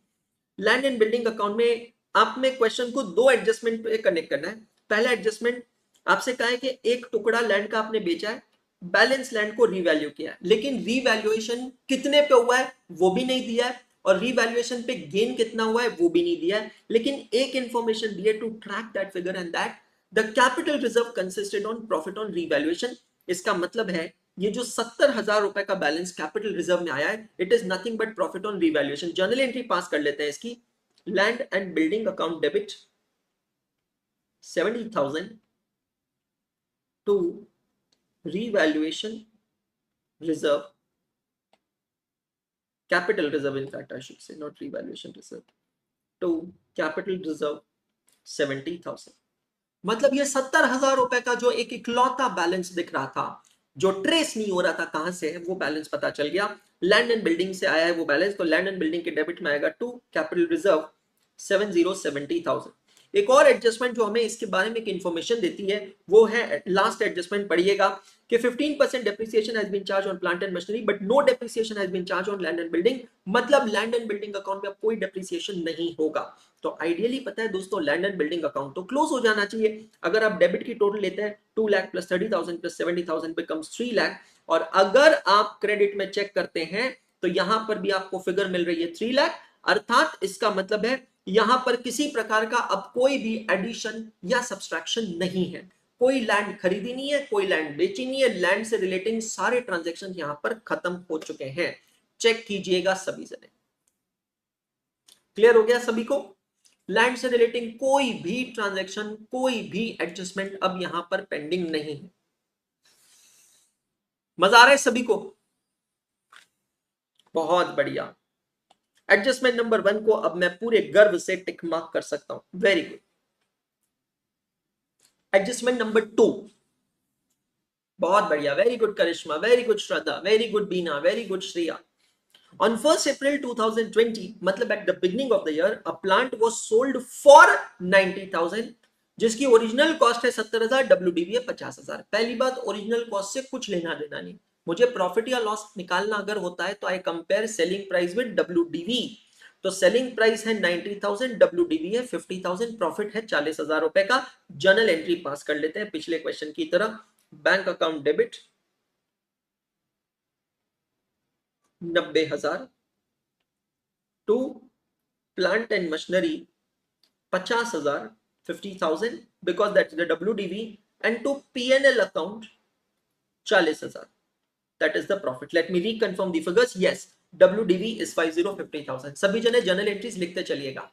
लैंड एंड बिल्डिंग अकाउंट में आपने क्वेश्चन को दो एडजस्टमेंट पे कनेक्ट करना है। पहला एडजस्टमेंट आपसे कहा है कि एक टुकड़ा लैंड का आपने बेचा है, बैलेंस लैंड को रीवैल्यू किया है, लेकिन रीवैल्यूएशन कितने पे हुआ है वो भी नहीं दिया है, और रीवैल्यूएशन पे गेन कितना हुआ है वो भी नहीं दिया है, लेकिन एक इंफॉर्मेशन दी है to track that figure, and that the capital reserve consisted on profit on revaluation. इसका मतलब है ये जो 70,000 रुपए का बैलेंस कैपिटल रिजर्व में आया है, it is nothing but profit on revaluation. Journal entry pass कर लेते हैं इसकी। Land and building account debit 70,000 to revaluation reserve, capital reserve, in fact I should say, not revaluation reserve, to capital reserve 70,000। मतलब ये 70,000 रुपए का जो एक इकलौता बैलेंस दिख रहा था, जो ट्रेस नहीं हो रहा था कहां से है, वो बैलेंस पता चल गया, लैंड एंड बिल्डिंग से आया है वो बैलेंस। तो लैंड एंड बिल्डिंग के डेबिट में आएगा टू कैपिटल रिजर्व 70,000। एक और एडजस्टमेंट जो हमें इसके बारे में एक इंफॉर्मेशन देती है वो है लास्ट एडजस्टमेंट, पढ़िएगा कि 15% depreciation has been charge on plant and machinery but no depreciation has been charge on land and building. मतलब लैंड एंड बिल्डिंग अकाउंट में अब कोई डेप्रिसिएशन नहीं होगा। तो आइडियली पता है दोस्तों, लैंड एंड बिल्डिंग अकाउंट तो क्लोज हो जाना चाहिए। अगर आप डेबिट की टोटल लेते हैं 2 lakh plus 30,000 plus 70,000 becomes 3 lakh, और अगर आप क्रेडिट में चेक करते हैं तो यहां पर भी आपको फिगर मिल रही है 3 लाख, अर्थात इसका मतलब है यहां पर किसी प्रकार का अब कोई भी एडिशन या सब्सट्रैक्शन नहीं है, कोई लैंड खरीदी नहीं है, कोई लैंड बेची नहीं है, लैंड से रिलेटिंग सारे ट्रांजैक्शन यहां पर खत्म हो चुके हैं। चेक कीजिएगा सभी जने। क्लियर हो गया सभी को? लैंड से रिलेटिंग कोई भी ट्रांजैक्शन, कोई भी एडजस्टमेंट अब यहां पर पेंडिंग नहीं है। मजा आ रहा है सभी को? बहुत बढ़िया। एडजस्टमेंट नंबर 1 को अब मैं पूरे गर्व से टिक मार्क कर सकता हूं, वेरी गुड। एडजस्टमेंट नंबर 2, बहुत बढ़िया, very good Karishma, very good Shraddha, very good Bina, very good Shreya. On 1st April 2020, मतलब at the beginning of the year, a plant was sold for 90,000, जिसकी ओरिजिनल कॉस्ट है 70,000, WDV है 50,000। पहली बात, ओरिजिनल कॉस्ट से कुछ लेना देना नहीं। मुझे प्रॉफिट या लॉस निकालना अगर होता है तो I compare selling price with WDV। तो सेलिंग प्राइस है 90,000, WDV है 50,000, प्रॉफिट है 40,000 रुपए का। जर्नल एंट्री पास कर लेते हैं पिछले क्वेश्चन की तरह। Bank account debit 90,000 to plant and machinery 50,000, 50,000 because that's the WDV, and to P&L account 40,000, that is the profit. Let me reconfirm the figures. Yes, WDV is 50,000। सभी जने journal entries लिखते चलिएगा।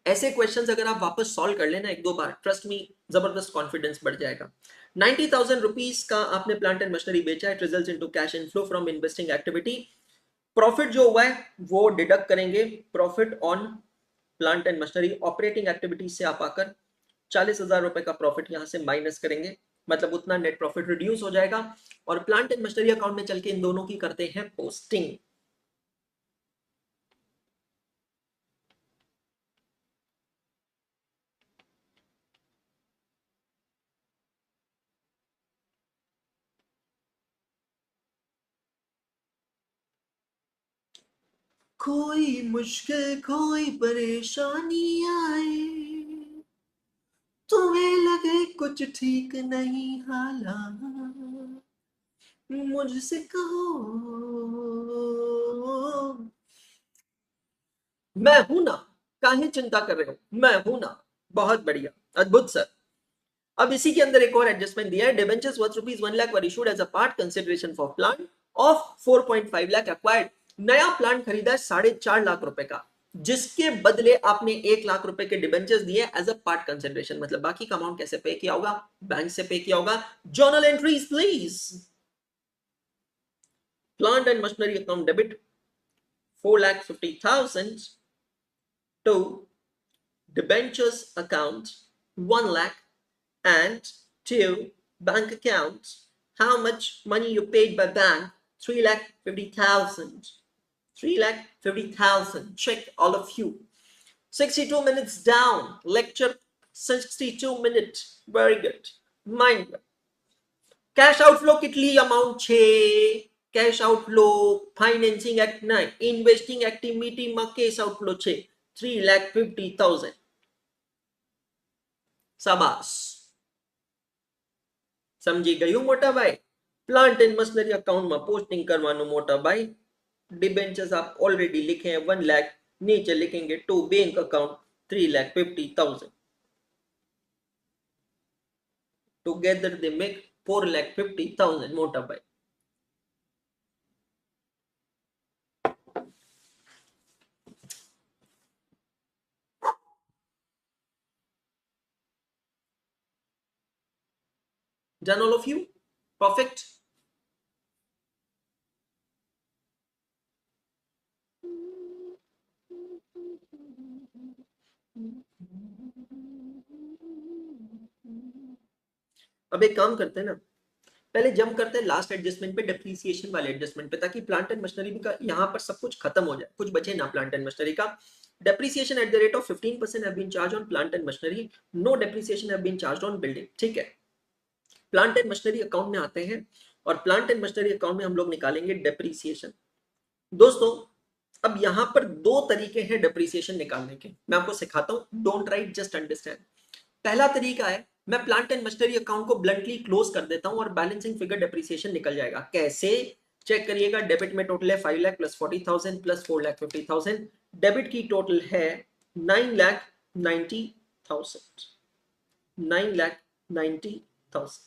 ऐसे क्वेश्चंस अगर आप वापस सॉल्व कर लेना एक दो बार, ट्रस्ट मी, जबरदस्त कॉन्फिडेंस बढ़ जाएगा। 90,000 रुपीज का आपने प्लांट एंड मशीनरी बेचा, it results into cash inflow from investing activity. Profit जो हुआ है वो डिडक्ट करेंगे, profit on plant and machinery operating activities से आप आकर 40,000 रुपए का प्रॉफिट यहां से माइनस करेंगे, मतलब उतना नेट प्रॉफिट रिड्यूस हो जाएगा। और प्लांट एंड मशीनरी अकाउंट में चल के इन दोनों की करते हैं पोस्टिंग। कोई मुश्किल कोई परेशानी आए, तुम्हें लगे कुछ ठीक नहीं हालात, मुझसे कहो मैं हूं ना, काहे चिंता कर रहे हो, मैं हूं ना। बहुत बढ़िया, अद्भुत सर। अब इसी के अंदर एक और एडजस्टमेंट दिया है। Debentures worth ₹1 lakh were issued as a part consideration for plant of 4.5 lakh acquired. नया प्लांट खरीदा है 4.5 लाख रुपए का, जिसके बदले आपने 1 लाख रुपए के डिबेंचर्स दिए एज अ पार्ट कंसिडरेशन। मतलब बाकी का अमाउंट कैसे पे किया होगा? बैंक से पे किया होगा। Journal entries please. Plant and machinery account debit 4,50,000 to debentures account 1 lakh, and to bank account, how much money you paid by bank? 3,50,000. 3,50,000. Check all of you. 62 minutes down. Lecture 62 minutes. Very good. Mind. Cash outflow kitli amount छे। Cash outflow financing act 9, investing activity ma cash outflow छे 3,50,000। शाबाश, समझी गયું मोटा भाई। Plant and machinery account में posting करवानो मोटा भाई। Debentures आप ऑलरेडी लिखे हैं 1 लाख, नीचे लिखेंगे to bank account 3,50,000। Together they make 4,50,000 मोटा भाई। Done all of you? Perfect. अब एक काम करते हैं ना, पहले जंप करते हैं लास्ट एडजस्टमेंट पे, डेप्रिसिएशन वाले एडजस्टमेंट पे, ताकि प्लांट एंड मशीनरी का यहाँ पर सब कुछ खत्म हो जाए, कुछ बचे ना प्लांट एंड मशीनरी का। Depreciation at the rate of 15% have been charge on plant and machinery, no depreciation have been charge on building. ठीक है, प्लांट एंड मशीनरी अकाउंट में आते हैं और प्लांट एंड मशीनरी अकाउंट में हम लोग निकालेंगे डेप्रिसिएशन। दोस्तों अब यहां पर दो तरीके हैं डेप्रिसिएशन निकालने के, मैं आपको सिखाता हूं, डोंट राइट, जस्ट अंडरस्टैंड। पहला तरीका है, मैं प्लांट एंड मशीनरी अकाउंट को ब्लंटली क्लोज कर देता हूं और बैलेंसिंग फिगर डेप्रिसिएशन निकल जाएगा। कैसे? चेक करिएगा, डेबिट में टोटल है 5 लाख प्लस 40,000 प्लस 4,50,000। डेबिट की टोटल है 9,90,000। 9,90,000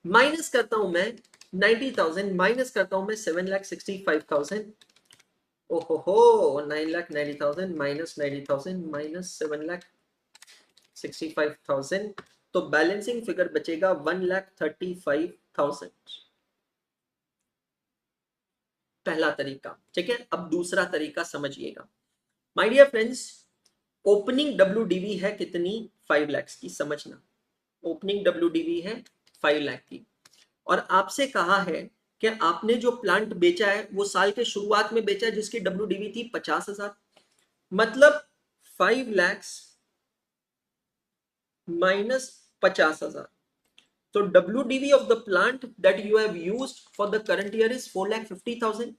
माइनस करता हूं मैं 90,000, माइनस करता हूं मैं 7,65,000। ओहो, 9,90,000 माइनस 90,000 माइनस 7,65,000, तो बैलेंसिंग फिगर बचेगा 1,35,000। पहला तरीका, ठीक है। अब दूसरा तरीका समझिएगा my dear friends. Opening WDV है कितनी? 5 लाख की, समझना। ओपनिंग WDV है 5 लाख की, और आपसे कहा है कि आपने जो प्लांट बेचा है वो साल के शुरुआत में बेचा है, जिसकी WDV थी 50,000। मतलब 5 lakh -50,000. So WDV of the plant that you have used for the current year is 4,50,000.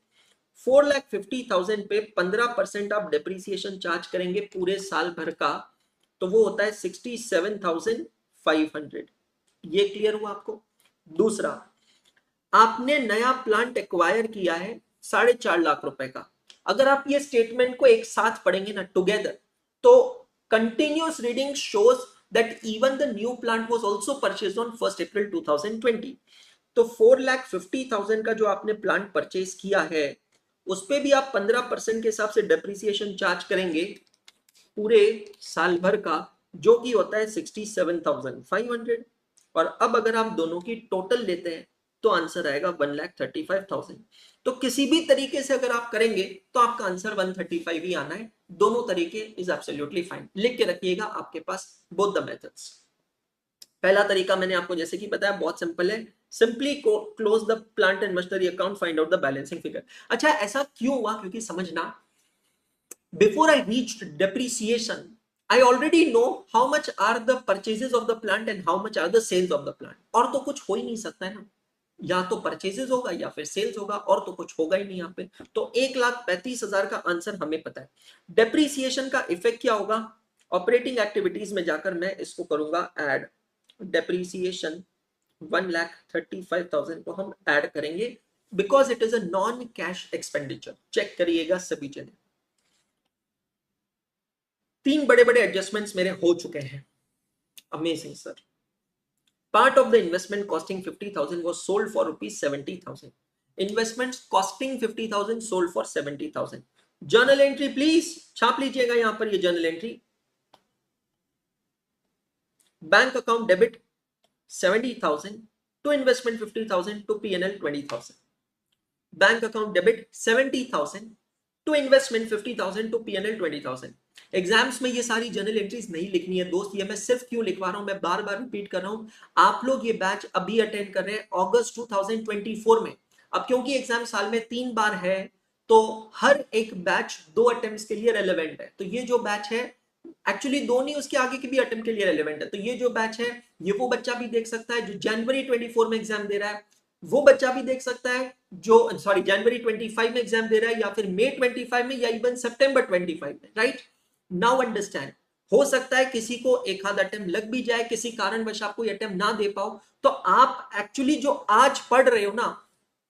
4,50,000 पे 15% आप डेप्रीसिएशन चार्ज करेंगे पूरे साल भर का, तो वो होता है 67,500. ये क्लियर हुआ आपको? दूसरा, आपने नया प्लांट एक्वायर किया है 4.5 लाख रुपए का. अगर आप ये स्टेटमेंट को एक साथ पढ़ेंगे ना टुगेदर, तो continuous reading shows that even the new plant was also purchased on 1st April 2020. तो 4,50,000 का जो आपने प्लांट परचेज किया है, उस पे भी आप 15% के हिसाब से डेप्रिसिएशन चार्ज करेंगे पूरे साल भर का, जो कि होता है 67,500. और अब अगर आप दोनों की टोटल लेते हैं तो आंसर आएगा 1,35,000. तो किसी भी तरीके से अगर आप करेंगे तो आपका आंसर 135 ही आना है. दोनों तरीके इज एब्सोल्युटली फाइन. लिख के रखिएगा आपके पास बोथ द मेथड्स. पहला तरीका मैंने आपको जैसे कि बताया बहुत सिंपल है, simply close the plant and machinery account, find out the balancing figure. अच्छा, ऐसा क्यों हुआ? क्योंकि समझना, before I reached depreciation, I already know how much are the purchases of the plant and how much are the sales of the plant. और तो कुछ हो ही नहीं सकता है ना, या तो परचेजेस होगा या फिर सेल्स होगा, और तो कुछ होगा ही नहीं यहाँ पे. तो 1,35,000 का आंसर हमें पता है. डेप्रीसिएशन का इफेक्ट क्या होगा? ऑपरेटिंग एक्टिविटीज में जाकर मैं इसको करूंगा ऐड. डेप्रीसिएशन 1,35,000 को हम ऐड करेंगे because it is a non cash expenditure. Check करिएगा सभी जगह. 3 बड़े बड़े एडजस्टमेंट्स मेरे हो चुके हैं. Amazing sir. Part of the investment costing 50,000 was sold for rupees 70,000. Investments costing 50,000 sold for 70,000. Journal entry please छाप लीजिएगा यहां पर ये journal entry. Bank account debit 70,000 to investment 50,000 to P&L 20,000. Bank account debit 70,000 to investment 50,000 to P&L 20,000. Exams में ये सारी journal entries नहीं लिखनी है दोस्त. ये मैं सिर्फ क्यों लिखवा रहा हूं, मैं बार बार रिपीट कर रहा हूं. आप लोग ये बैच अभी अटेंड कर रहे हैं अगस्त 2024 में. अब क्योंकि एग्जाम साल में 3 बार है, तो हर एक बैच 2 अटेम्प्ट्स के लिए रेलेवेंट है. तो ये जो बैच है एक्चुअली 2 नहीं, उसके आगे के भी अटेम्प्ट के लिए रेलेवेंट है. तो ये जो बैच है, ये वो बच्चा भी देख सकता है जो जनवरी 24 में एग्जाम दे रहा है, वो बच्चा भी देख सकता है जो जनवरी 25 में एग्जाम दे रहा है, या फिर मई 25 में, या इवन सितंबर 25 में. Right now understand. हो सकता है किसी को एक आध अटेम्प्ट लग भी जाए, किसी कारणवश आप कोई अटेम्प्ट ना दे पाओ, तो आप एक्चुअली जो आज पढ़ रहे हो ना,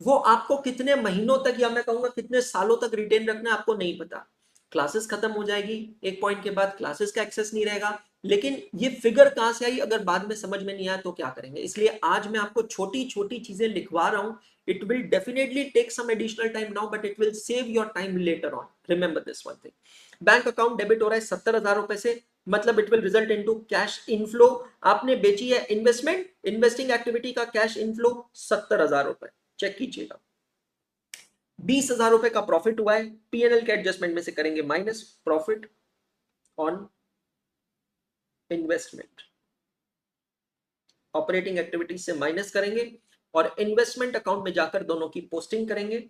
वो आपको कितने महीनों तक, या मैं कहूंगा कितने सालों तक रिटेन रखना है आपको नहीं पता. क्लासेस खत्म हो जाएगी, एक पॉइंट के बाद क्लासेस का एक्सेस नहीं रहेगा, लेकिन ये फिगर कहां से आई अगर बाद में समझ में नहीं आया तो क्या करेंगे. इसलिए आज मैं आपको छोटी छोटी चीजें लिखवा रहा हूं. It will definitely take some additional time now, but it will save your time later on. Remember this one thing. Bank account debit हो रहा है 70,000 रुपए से, मतलब it will result into cash inflow. आपने बेची है इन्वेस्टमेंट, इन्वेस्टिंग एक्टिविटी का कैश इनफ्लो 70,000 रुपए. चेक कीजिएगा. 20,000 रुपए का प्रॉफिट हुआ है. पीएनएल के एडजस्टमेंट में से करेंगे minus profit on investment. Operating activities से माइनस करेंगे और इन्वेस्टमेंट अकाउंट में जाकर दोनों की पोस्टिंग करेंगे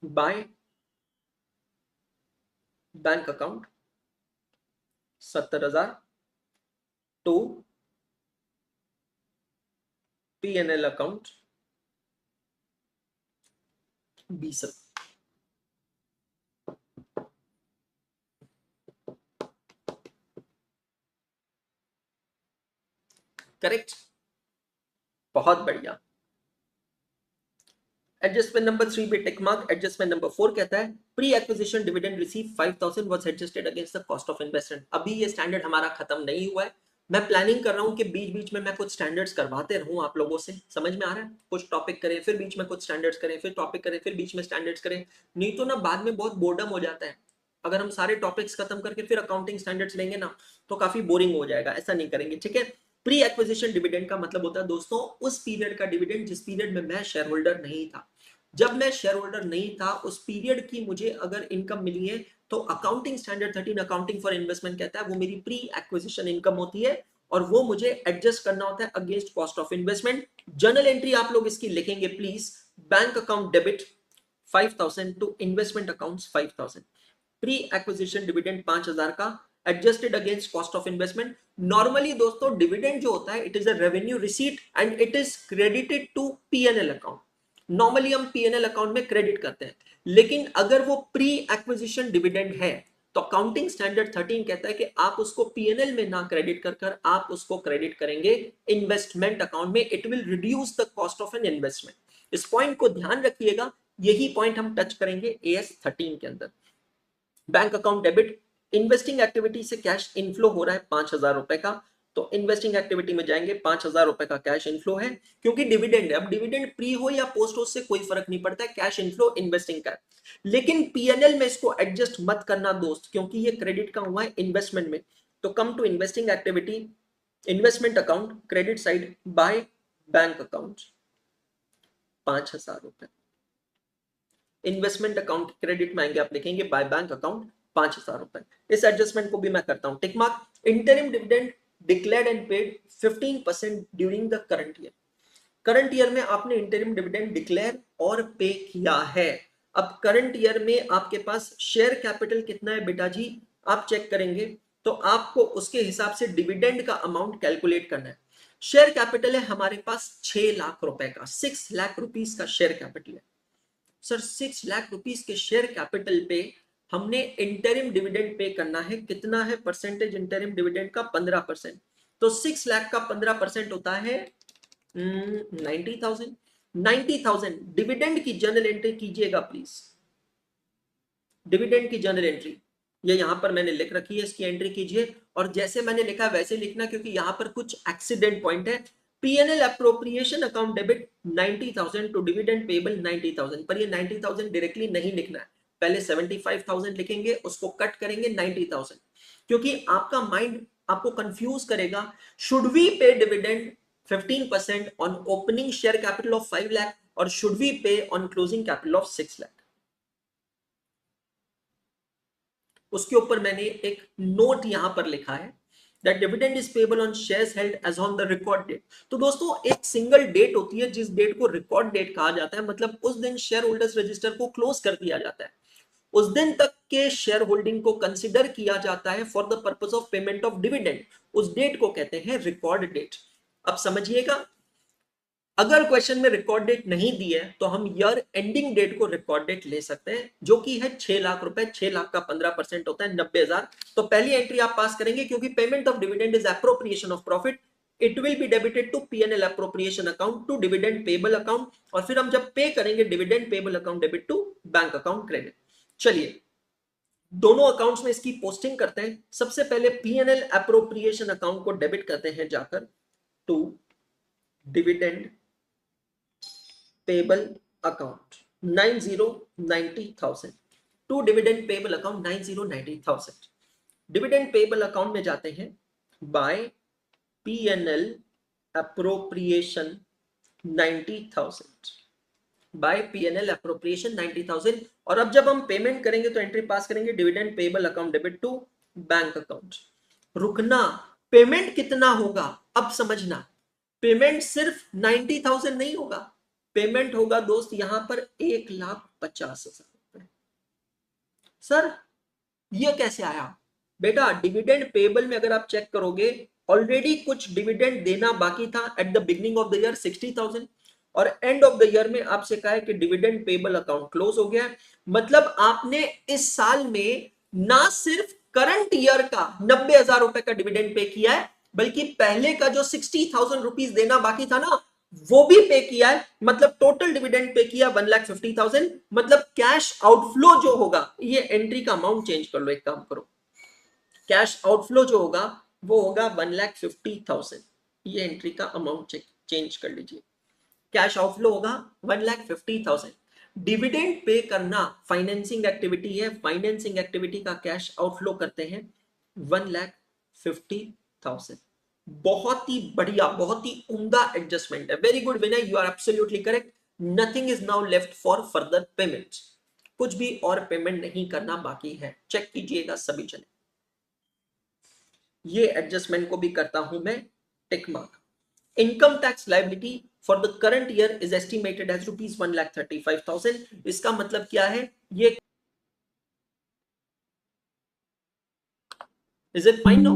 by bank account 70,000 to PNL account 20,000. Correct, बहुत बढ़िया. एडजस्टमेंट नंबर 3 पे टिक मार्क. एडजस्टमेंट नंबर 4 कहता है pre acquisition dividend receive 5,000 was adjusted against the cost of investment. अभी ये स्टैंडर्ड हमारा खत्म नहीं हुआ है. मैं प्लानिंग कर रहा हूं कि बीच बीच में मैं कुछ स्टैंडर्ड्स करवाते रहूं आप लोगों से. समझ में आ रहा है? कुछ टॉपिक करें, फिर बीच में कुछ स्टैंडर्ड्स करें, फिर टॉपिक करें, फिर बीच में स्टैंडर्ड्स करें. नहीं तो ना बाद में बहुत बोर्डम हो जाता है. अगर हम सारे टॉपिक्स खत्म करके फिर अकाउंटिंग स्टैंडर्ड्स लेंगे ना, तो काफी बोरिंग हो जाएगा. ऐसा नहीं करेंगे, ठीक है. प्री एक्विजिशन डिविडेंड का मतलब होता है दोस्तों उस पीरियड का डिविडेंड जिस पीरियड में मैं शेयर होल्डर नहीं था. जब मैं शेयर होल्डर नहीं था उस पीरियड की मुझे अगर इनकम मिली है, तो accounting standard 13 accounting for investment कहता है वो मेरी प्री एक्विजिशन इनकम होती है, और वो मुझे एडजस्ट करना होता है against cost of investment. Journal entry आप लोग इसकी लिखेंगे please. Bank account debit 5,000 to investment accounts 5,000. Pre acquisition dividend 5,000 का, adjusted against cost of investment. Normally दोस्तों डिविडेंड जो होता है it is a revenue receipt and it is credited to PNL account. Normally हम पीएनएल अकाउंट में credit करते हैं, लेकिन अगर वो प्री एक्विजिशन डिविडेंड है तो अकाउंटिंग स्टैंडर्ड 13 कहता है कि आप उसको पीएनएल में ना क्रेडिट कर कर आप उसको क्रेडिट करेंगे इन्वेस्टमेंट अकाउंट में। It will reduce the cost of an investment. इस पॉइंट को ध्यान रखिएगा, यही पॉइंट हम टच करेंगे एएस 13 के अंदर। Bank account debit, investing activity से कैश इनफ्लो हो रहा है 5,000 रुपए का, तो इन्वेस्टिंग एक्टिविटी में जाएंगे, 5,000 रुपए का कैश इनफ्लो है क्योंकि डिविडेंड है। अब डिविडेंड प्री हो या पोस्ट हो से कोई फर्क नहीं पड़ता है, कैश इनफ्लो इन्वेस्टिंग का है। लेकिन पीएनएल में इसको एडजस्ट मत करना दोस्त, क्योंकि ये क्रेडिट का हुआ है इन्वेस्टमेंट में। तो come to investing activity, investment account credit side by bank account 5,000 रुपए। इन्वेस्टमेंट अकाउंट क्रेडिट में आएंगे, आप लिखेंगे बाय बैंक अकाउंट 5,000 रुपए। इस एडजस्टमेंट को भी मैं करता हूं tick mark. Interim dividend declared and paid 15% during the current year. Current year में आपने इंटरिम डिविडेंड डिक्लेयर और पे किया है। अब करंट ईयर में आपके पास शेयर कैपिटल कितना है बेटा जी, आप चेक करेंगे तो आपको उसके हिसाब से डिविडेंड का अमाउंट कैलकुलेट करना है। शेयर कैपिटल है हमारे पास 6 लाख रुपए का, 6 लाख रुपीस का शेयर कैपिटल है। सर 6 लाख रुपीस के शेयर कैपिटल पे हमने इंटरिम डिविडेंड पे करना है, कितना है परसेंटेज इंटरिम डिविडेंड का, 15%। तो 6 लाख का 15% होता है 90,000। 90,000 डिविडेंड की जर्नल एंट्री कीजिएगा प्लीज। डिविडेंड की जर्नल एंट्री ये यहां पर मैंने लिख रखी है, इसकी एंट्री कीजिए और जैसे मैंने लिखा वैसे लिखना, क्योंकि यहां पर कुछ एक्सीडेंट पॉइंट है। PNL appropriation account debit 90,000 to dividend payable 90,000, पर ये 90,000 डायरेक्टली नहीं लिखना है, पहले 75,000 लिखेंगे, उसको कट करेंगे 90,000, क्योंकि आपका माइंड आपको कंफ्यूज करेगा। शुड वी पे dividend 15% on opening share capital of 5 lakh और शुड वी पे on closing capital of 6 lakh. उसके ऊपर मैंने एक नोट यहां पर लिखा है that dividend is payable on shares held as on the record date। तो दोस्तों एक सिंगल डेट होती है जिस डेट को रिकॉर्ड डेट कहा जाता है, मतलब उस दिन शेयर होल्डर्स रजिस्टर को क्लोज कर दिया जाता है, उस दिन तक के शेयर होल्डिंग को कंसिडर किया जाता है for the purpose of payment of dividend. उस डेट को कहते हैं रिकॉर्ड डेट। अब समझिएगा, अगर क्वेश्चन में रिकॉर्ड डेट नहीं दी है तो हम ईयर एंडिंग डेट को रिकॉर्ड डेट ले सकते हैं, जो कि है 6 लाख रुपए। 6 लाख का 15% होता है 90,000। तो पहली एंट्री आप पास करेंगे, क्योंकि payment of dividend is appropriation of profit, it will be debited to PNL appropriation account to dividend payable account, और फिर हम जब पे करेंगे dividend payable account debit to bank account credit. चलिए दोनों अकाउंट्स में इसकी पोस्टिंग करते हैं। सबसे पहले पीएनएल एप्रोप्रिएशन अकाउंट को डेबिट करते हैं जाकर to dividend payable account 90,000 to dividend payable account 90,000। Dividend payable account में जाते हैं by PNL appropriation 90,000, by PNL appropriation 90,000। और अब जब हम पेमेंट करेंगे तो एंट्री पास करेंगे dividend payable account debit to bank account. रुकना, पेमेंट कितना होगा अब समझना, पेमेंट सिर्फ 90,000 नहीं होगा, पेमेंट होगा दोस्त यहां पर 1,50,000 रुपए। सर ये कैसे आया बेटा, डिविडेंड पेबल में अगर आप चेक करोगे ऑलरेडी कुछ डिविडेंड देना बाकी था at the beginning of the year 60,000, और एंड ऑफ द ईयर में आपसे कहा है कि डिविडेंड पेबल अकाउंट क्लोज हो गया। मतलब आपने इस साल में ना सिर्फ करंट ईयर का 90,000 रुपए का डिविडेंड पे किया है, बल्कि पहले का जो 60,000 रुपीज देना बाकी था ना वो भी पे किया है। मतलब टोटल डिविडेंड पे किया 1,50,000। मतलब कैश आउटफ्लो जो होगा, ये एंट्री का अमाउंट चेंज कर लो, एक काम करो, कैश आउटफ्लो जो होगा वो होगा 1,50,000। ये एंट्री का अमाउंट चेंज कर लीजिए, कैश आउटफ्लो होगा 1,50,000। डिविडेंड पे करना फाइनेंसिंग एक्टिविटी है, फाइनेंसिंग एक्टिविटी का कैश आउटफ्लो करते हैं 1,50,000। बहुत ही बढ़िया, बहुत ही उम्दा एडजस्टमेंट है। Very good Vinay, you are absolutely correct. Nothing is now left for further payment, कुछ भी और पेमेंट नहीं करना बाकी है। चेक कीजिएगा सभी जने। ये एडजस्टमेंट को भी करता हूं मैं tick mark. Income tax liability for the current year is estimated as rupees 1,35,000। इसका मतलब क्या है, ये is it fine no?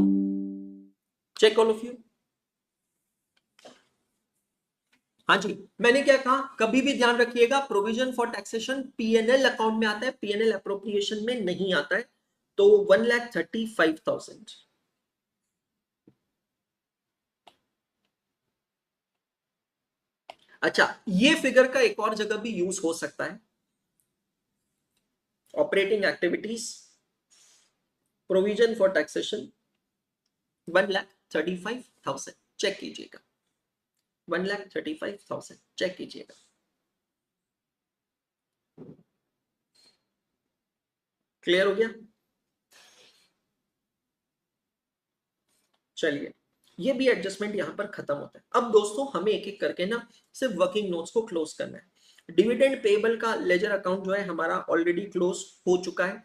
Check all of you. हाँ जी, मैंने क्या कहा, कभी भी ध्यान रखिएगा, provision for taxation PNL account में आता है, पीएनएल अप्रोप्रिएशन में नहीं आता है। तो 1,35,000। अच्छा, ये फिगर का एक और जगह भी यूज हो सकता है, operating activities, provision for taxation 1,35,000, check कीजिएगा, 1,35,000 चेक कीजिएगा। क्लियर हो गया? चलिए, ये भी एडजस्टमेंट यहां पर खत्म होता है। अब दोस्तों हमें एक एक करके ना सिर्फ वर्किंग नोट्स को क्लोज करना है। डिविडेंड पेबल का लेजर अकाउंट जो है हमारा ऑलरेडी क्लोज हो चुका है।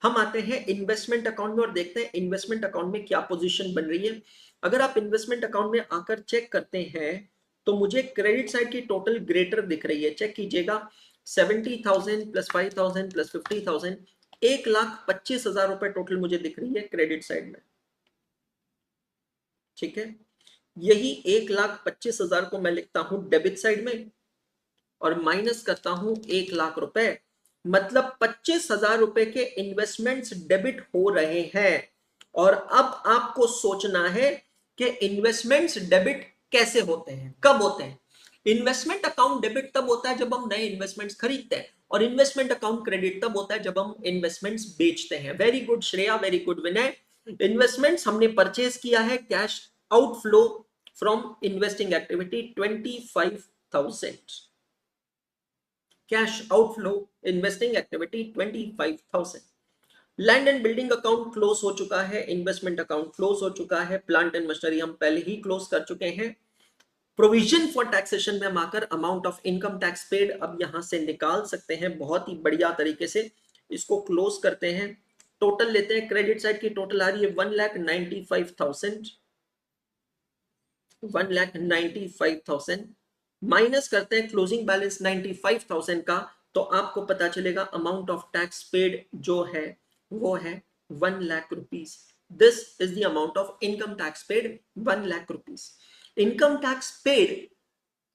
हम आते हैं इन्वेस्टमेंट अकाउंट में और देखते हैं इन्वेस्टमेंट अकाउंट में क्या पोजीशन बन रही है। अगर आप इन्वेस्टमेंट अकाउंट में आकर चेक करते हैं तो मुझे क्रेडिट साइड की टोटल ग्रेटर दिख रही है, चेक कीजिएगा। 70,000 प्लस 5,000 प्लस 50,000, 1,25,000 रुपए टोटल मुझे दिख रही है क्रेडिट साइड में। ठीक है, यही 1,25,000 को मैं लिखता हूं डेबिट साइड में और माइनस करता हूं 1,00,000 रुपए, मतलब 25,000 रुपए के इन्वेस्टमेंट्स डेबिट हो रहे हैं। और अब आपको सोचना है कि इन्वेस्टमेंट्स डेबिट कैसे होते हैं, कब होते हैं। इन्वेस्टमेंट अकाउंट डेबिट तब होता है जब हम नए इन्वेस्टमेंट्स खरीदते हैं, और इन्वेस्टमेंट अकाउंट क्रेडिट तब होता है जब हम इन्वेस्टमेंट्स बेचते हैं। Very good Shreya, very good Vinay. Investments हमने परचेज किया है, cash outflow from investing activity 25,000, cash outflow investing activity 25,000। Land and building account close हो चुका है, इन्वेस्टमेंट अकाउंट क्लोज हो चुका है, प्लांट एंड मशीनरी हम पहले ही क्लोज कर चुके हैं। प्रोविजन फॉर टैक्सेशन में हम आकर amount of income tax paid अब यहां से निकाल सकते हैं बहुत ही बढ़िया तरीके से। इसको क्लोज करते हैं, टोटल लेते हैं, क्रेडिट साइड की टोटल आ रही है 1,95,000, 1,95,000 माइनस करते हैं क्लोजिंग बैलेंस 95,000 का, तो आपको पता चलेगा अमाउंट ऑफ टैक्स पेड जो है वो है 1,00,000 rupees. This is the amount of income tax paid, 1,00,000 rupees. Income tax paid,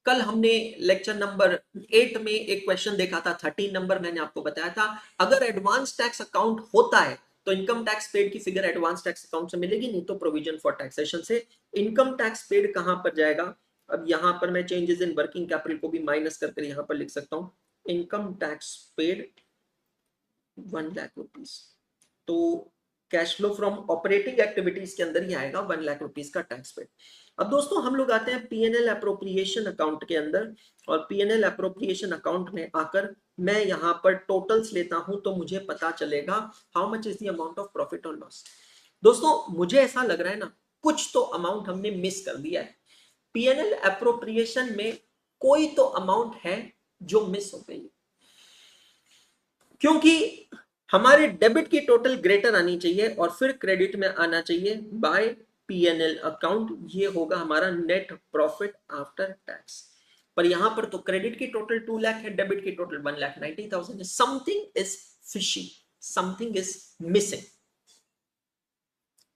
कल हमने लेक्चर नंबर 8 में एक क्वेश्चन देखा था, 13 नंबर, मैंने आपको बताया था अगर एडवांस टैक्स अकाउंट होता है तो इनकम टैक्स पेड की फिगर एडवांस टैक्स अकाउंट से मिलेगी, नहीं तो प्रोविजन फॉर टैक्सेशन से। इनकम टैक्स पेड कहां पर जाएगा, अब यहां पर मैं चेंजेस इन वर्किंग कैपिटल को भी माइनस करके यहां पर लिख सकता हूं, इनकम टैक्स पेड 1,00,000 रुपीज। तो cash flow from operating activities के अंदर ही आएगा 1,00,000 रुपीज का टैक्स पेड। अब दोस्तों हम लोग आते हैं पीएनएल अप्रोप्रिएशन अकाउंट के अंदर, और पीएनएल अप्रोप्रिएशन अकाउंट में आकर मैं यहां पर टोटल्स लेता हूं तो मुझे पता चलेगा how much is the amount of profit और लॉस। दोस्तों मुझे ऐसा लग रहा है ना कुछ तो अमाउंट हमने मिस कर दिया है। पीएनएल अप्रोप्रिएशन में कोई तो अमाउंट है जो मिस हो गई, क्योंकि हमारे डेबिट की टोटल ग्रेटर आनी चाहिए और फिर क्रेडिट में आना चाहिए बाय पीएनएल अकाउंट, ये होगा हमारा नेट प्रॉफिट आफ्टर टैक्स। पर यहां पर तो क्रेडिट की टोटल 2,00,000 है, डेबिट की टोटल 1,90,000 है। Something is fishy, something is missing.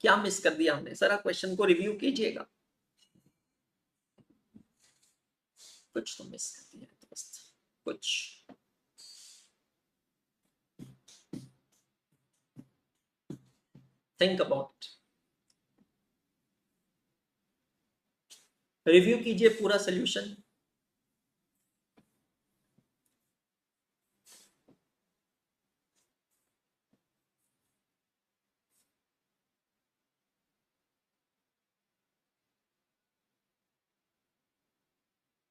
क्या मिस कर दिया हमने, जरा क्वेश्चन को रिव्यू कीजिएगा। कुछ तो मिस कर दिया दोस्त, कुछ। थिंक अबाउट, रिव्यू कीजिए पूरा सोल्यूशन।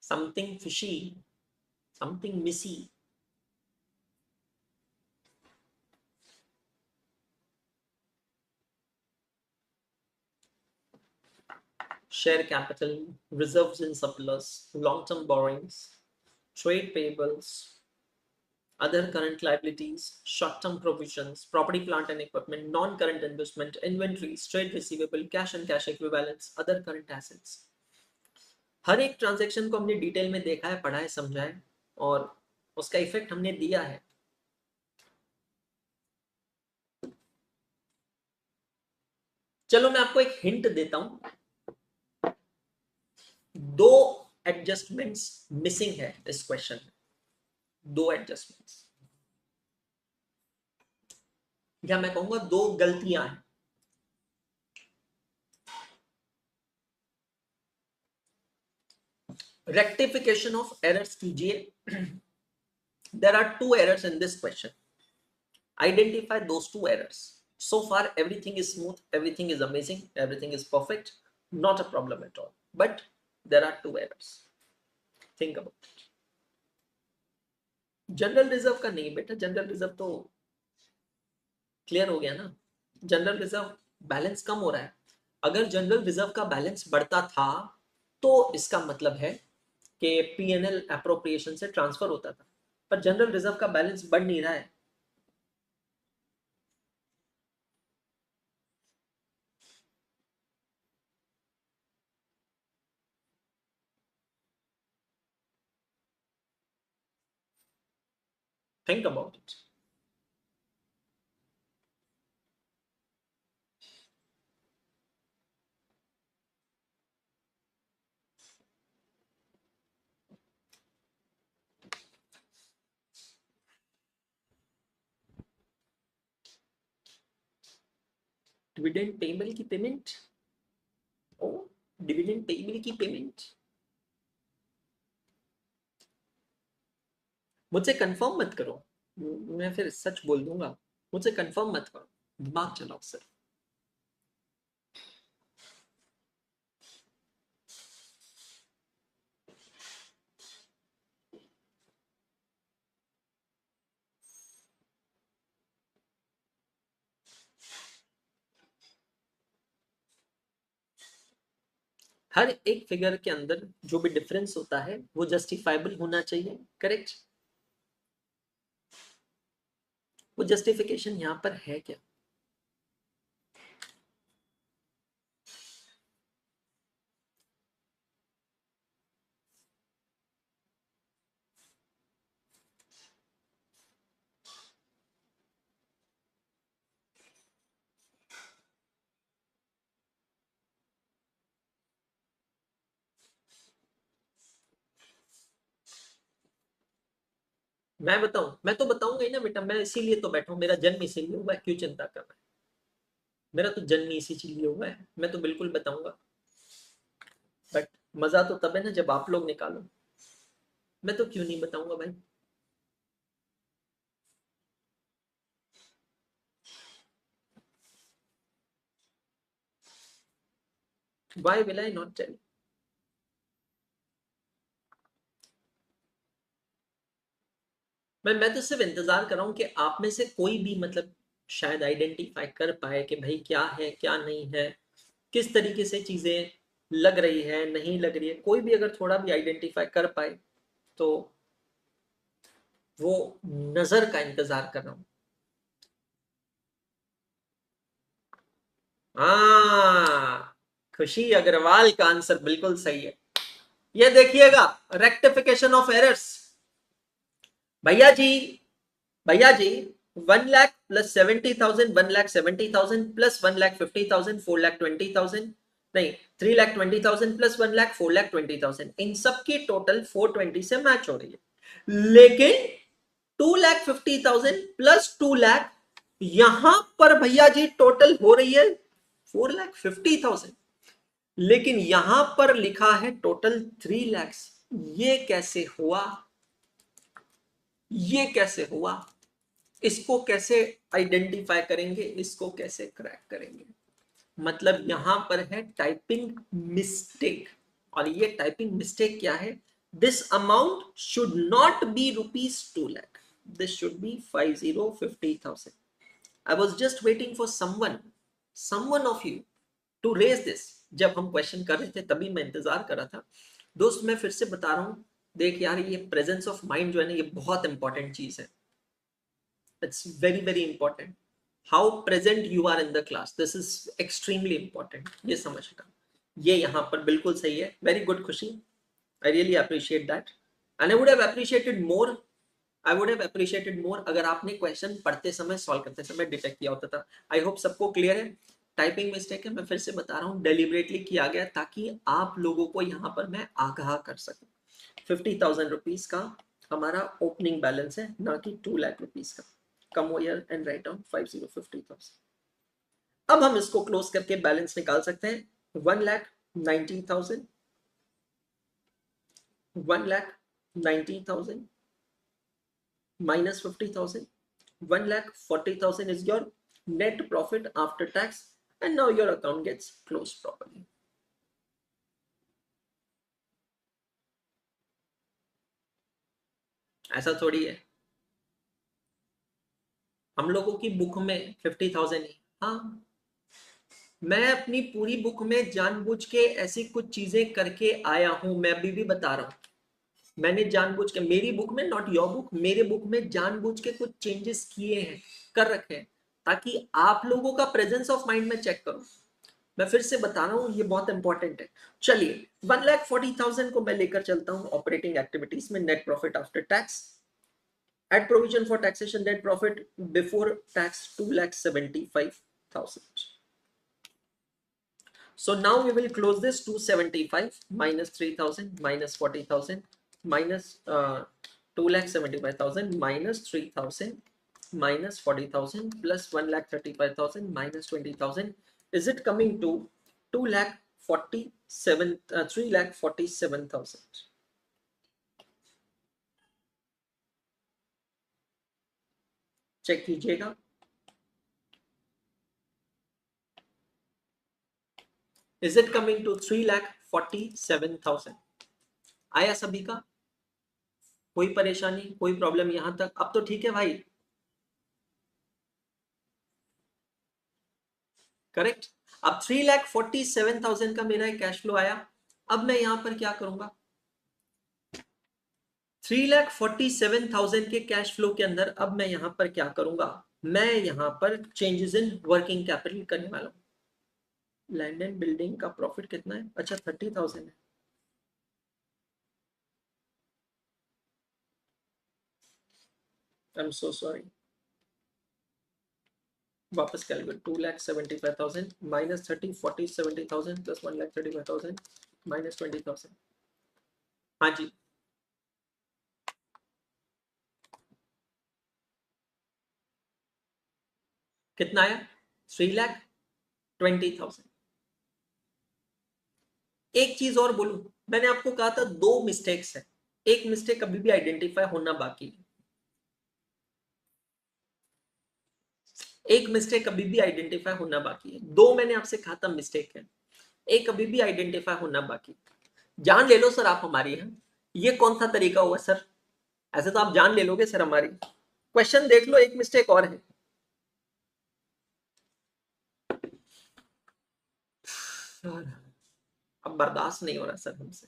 समथिंग फिशी, समथिंग मिसी। Share capital, reserves and surplus, long-term borrowings, trade payables, other current liabilities, short-term provisions, property, plant and equipment, non-current investment, inventories, trade receivable, cash and cash equivalents, other current assets। हर एक transaction को हमने detail में देखा है, पढ़ा है, समझा है और उसका इफेक्ट हमने दिया है। चलो मैं आपको एक हिंट देता हूं, दो एडजस्टमेंट्स मिसिंग है इस क्वेश्चन में, दो एडजस्टमेंट्स, या मैं कहूंगा दो गलतियां हैं। रेक्टिफिकेशन ऑफ एरर्स कीजिए। There are two errors in this question, identify those two errors. So far everything is smooth, everything is amazing, everything is perfect, not a problem at all, but there are two errors. Think about it. General reserve का नहीं बेटा, general reserve तो clear हो गया ना। General reserve balance कम हो रहा है। अगर जनरल रिजर्व का बैलेंस बढ़ता था तो इसका मतलब है कि पीएनएल एप्रोप्रिएशन से ट्रांसफर होता था, पर जनरल रिजर्व का बैलेंस बढ़ नहीं रहा है। Think about it. Dividend payable की पेमेंट, ओ डिविडेंड पेबल की पेमेंट, मुझसे कंफर्म मत करो, मैं फिर सच बोल दूंगा। मुझसे कंफर्म मत करो, दिमाग चलाओ सर। हर एक फिगर के अंदर जो भी डिफरेंस होता है वो जस्टिफाइबल होना चाहिए, करेक्ट? वो जस्टिफिकेशन यहाँ पर है क्या? मैं बताऊं? मैं तो बताऊंगा ही ना बेटा, मैं इसीलिए तो बैठा हूं, मेरा जन्म इसीलिए हुआ है, क्यों चिंता कर रहा है? मेरा तो जन्म ही इसी चीज लिए हुआ है, मैं तो बिल्कुल बताऊंगा, बट मजा तो तब है ना जब आप लोग निकालो। मैं तो क्यों नहीं बताऊंगा भाई। Why will I not tell? मैं तो सिर्फ इंतजार कर रहा हूँ कि आप में से कोई भी मतलब शायद आइडेंटिफाई कर पाए कि भाई क्या है क्या नहीं है, किस तरीके से चीजें लग रही है नहीं लग रही है। कोई भी अगर थोड़ा भी आइडेंटिफाई कर पाए तो वो नजर का इंतजार कर रहा हूं। हाँ, खुशी अग्रवाल का आंसर बिल्कुल सही है। ये देखिएगा, रेक्टिफिकेशन ऑफ एरर्स। भैया जी, भैया जी, 1 लाख प्लस 70,000, 1,70,000 प्लस 1,50,000, 4,20,000, नहीं 3,20,000 प्लस 1 लाख 4,20,000, इन सब की टोटल 420 से मैच हो रही है। लेकिन 2,50,000 प्लस 2 लाख, यहां पर भैया जी टोटल हो रही है 4,50,000, लेकिन यहां पर लिखा है टोटल 3 लाख। ये कैसे हुआ? ये कैसे हुआ? इसको कैसे आइडेंटिफाई करेंगे, इसको कैसे क्रैक करेंगे? मतलब यहां पर है टाइपिंग मिस्टेक, और ये टाइपिंग मिस्टेक क्या है? This amount should not be ₹2 lakh, this should be 50,50,000। I was just waiting for someone of you to raise this. जब हम क्वेश्चन कर रहे थे तभी मैं इंतजार कर रहा था। दोस्त मैं फिर से बता रहा हूं, देख यार ये प्रेजेंस ऑफ माइंड जो है ना, ये बहुत इंपॉर्टेंट चीज है। It's very very important. How present you are in the class, this is extremely important, ये समझना। ये यहाँ पर बिल्कुल सही है। Very good Khushi, I really appreciate that, and I would have appreciated more, I would have appreciated more अगर आपने क्वेश्चन पढ़ते समय, सॉल्व करते समय डिटेक्ट किया होता था। आई होप सबको क्लियर है। टाइपिंग मिस्टेक है, मैं फिर से बता रहा हूँ, डेलिबरेटली किया गया ताकि आप लोगों को यहाँ पर मैं आगाह कर सकूं। 50,000 रुपीज का हमारा ओपनिंग बैलेंस है, ना कि 2 लाख रुपीज का। Come here and write down 50,000। अब हम इसको क्लोज करके बैलेंस निकाल सकते हैं। 1,19,000, 1,19,000 minus 50,000, 1,40,000 is your net profit after tax, and now your account gets closed properly. ऐसा थोड़ी है, हम लोगों की बुक में 50,000 ही। हाँ, मैं अपनी पूरी बुक में जानबूझ के ऐसी कुछ चीजें करके आया हूं, मैं अभी भी बता रहा हूं। मैंने जानबूझ के, मेरी बुक में, नॉट योर बुक, मेरे बुक में जानबूझ के कुछ चेंजेस किए हैं, कर रखे हैं, ताकि आप लोगों का प्रेजेंस ऑफ माइंड में चेक करूं। मैं फिर से बता रहा हूं, ये बहुत इंपॉर्टेंट है। चलिए 1,40,000 को मैं लेकर चलता हूं ऑपरेटिंग एक्टिविटीज में, net profit after tax, at provision for taxation, net profit before tax 2,75,000। So now we will close this 275 minus 3,000 minus 40,000 minus 2,75,000 minus 3,000 minus 40,000 plus 1,35,000 minus 20,000. Is it coming to 3,47,000? Check कीजिएगा। Is it coming to 3,47,000? आया सभी का? कोई परेशानी, कोई problem यहां तक? अब तो ठीक है भाई, करेक्ट। अब 3,47,000 का मेरा कैश फ्लो आया। अब मैं यहां पर क्या करूंगा, 3,47,000 के कैश फ्लो के अंदर अब मैं यहां पर क्या करूंगा, मैं यहां पर चेंजेस इन वर्किंग कैपिटल करने वाला हूं। लैंड एंड बिल्डिंग का प्रॉफिट कितना है? अच्छा 30,000 है। आई एम सो सॉरी, वापस कैलकुलेट। 2,75,000 minus 30, 40, 70,000 plus 1,35,000 minus 20,000। हाँ जी, कितना आया? 3,20,000। एक चीज और बोलूं, मैंने आपको कहा था 2 मिस्टेक्स है, एक मिस्टेक अभी भी आइडेंटिफाई होना बाकी है, एक मिस्टेक अभी भी आइडेंटिफाई होना बाकी है। 2 मैंने आपसे कहा था मिस्टेक है, एक अभी भी आइडेंटिफाई होना बाकी। जान ले लो सर आप हमारी, है ये कौन सा तरीका हुआ सर? ऐसे तो आप जान ले लोगे सर हमारी। क्वेश्चन देख लो, एक मिस्टेक और है। सर अब बर्दाश्त नहीं हो रहा सर हमसे।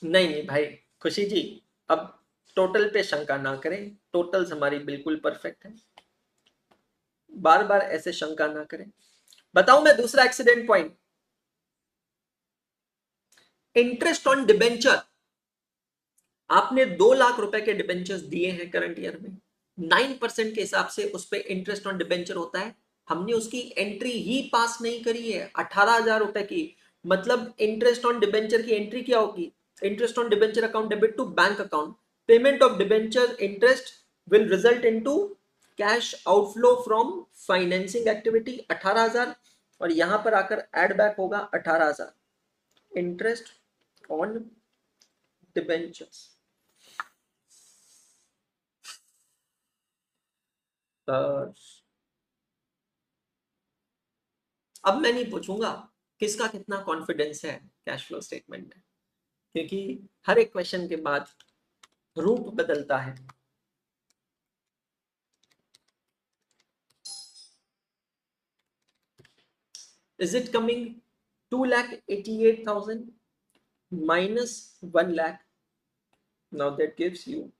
नहीं नहीं भाई, खुशी जी, अब टोटल पे शंका ना करें, टोटल्स हमारी बिल्कुल परफेक्ट है, बार बार ऐसे शंका ना करें। बताऊं मैं दूसरा accident point, interest on debenture. आपने 2 लाख रुपए के डिबेंचर्स दिए हैं करंट ईयर में, 9% के हिसाब से उस पर इंटरेस्ट ऑन डिबेंचर होता है। हमने उसकी एंट्री ही पास नहीं करी है, 18,000 रुपए की। मतलब इंटरेस्ट ऑन डिबेंचर की एंट्री क्या होगी? Interest on debenture account debit to bank account, payment of debenture interest will result into cash outflow from financing activity 18,000, और यहां पर आकर एड बैक होगा 18,000 इंटरेस्ट ऑन डिबेंचर्स। अब मैं नहीं पूछूंगा किसका कितना कॉन्फिडेंस है कैश फ्लो स्टेटमेंट में, क्योंकि हर एक क्वेश्चन के बाद रूप बदलता है। Is it coming 2,88,000 minus 1 lakh? Now that gives you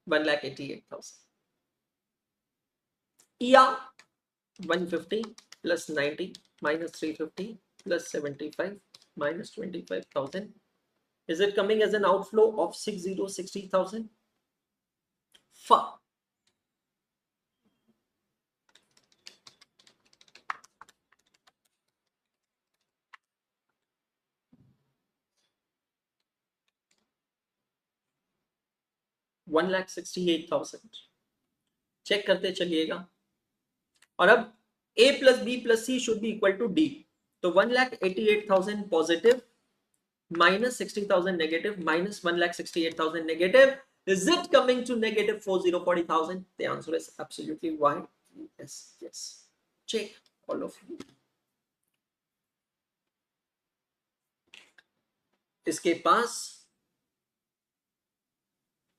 1,88,000, या 150 plus 90 minus 350 plus 75 minus 25,000 Is it coming as an outflow of 60,000? Fuck. $1,68,000 check करते चलिएगा। और अब A plus B plus C should be equal to D, तो 1,88,000 positive minus 60,000 negative minus 1,68,000 negative. Is it coming to negative 40,000? The answer is absolutely Y. Yes, yes. Check all of you. इसके पास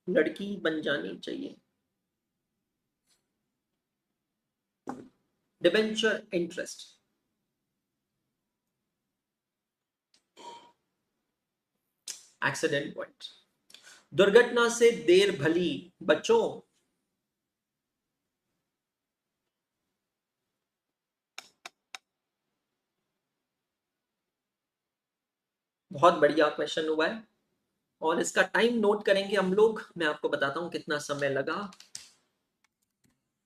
लड़की बन जानी चाहिए। Debenture interest, accident point, दुर्घटना से देर भली बच्चों। बहुत बढ़िया क्वेश्चन हुआ है और इसका टाइम नोट करेंगे हम लोग। मैं आपको बताता हूं कितना समय लगा।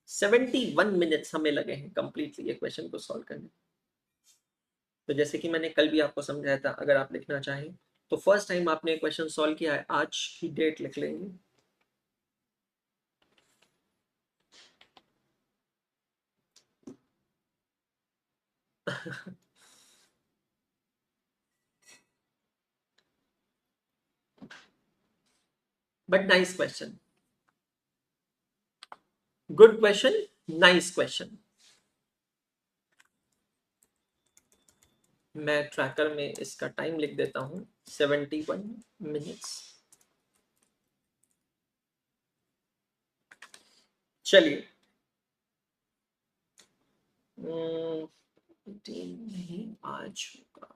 71 मिनट्स हमें लगे हैं कंप्लीटली ये क्वेश्चन को सॉल्व करने। तो जैसे कि मैंने कल भी आपको समझाया था, अगर आप लिखना चाहें तो फर्स्ट टाइम आपने क्वेश्चन सॉल्व किया है, आज की डेट लिख लेंगे। But nice question, good question, nice question. मैं ट्रैकर में इसका टाइम लिख देता हूं 71 मिनट्स। चलिए नहीं, आज होगा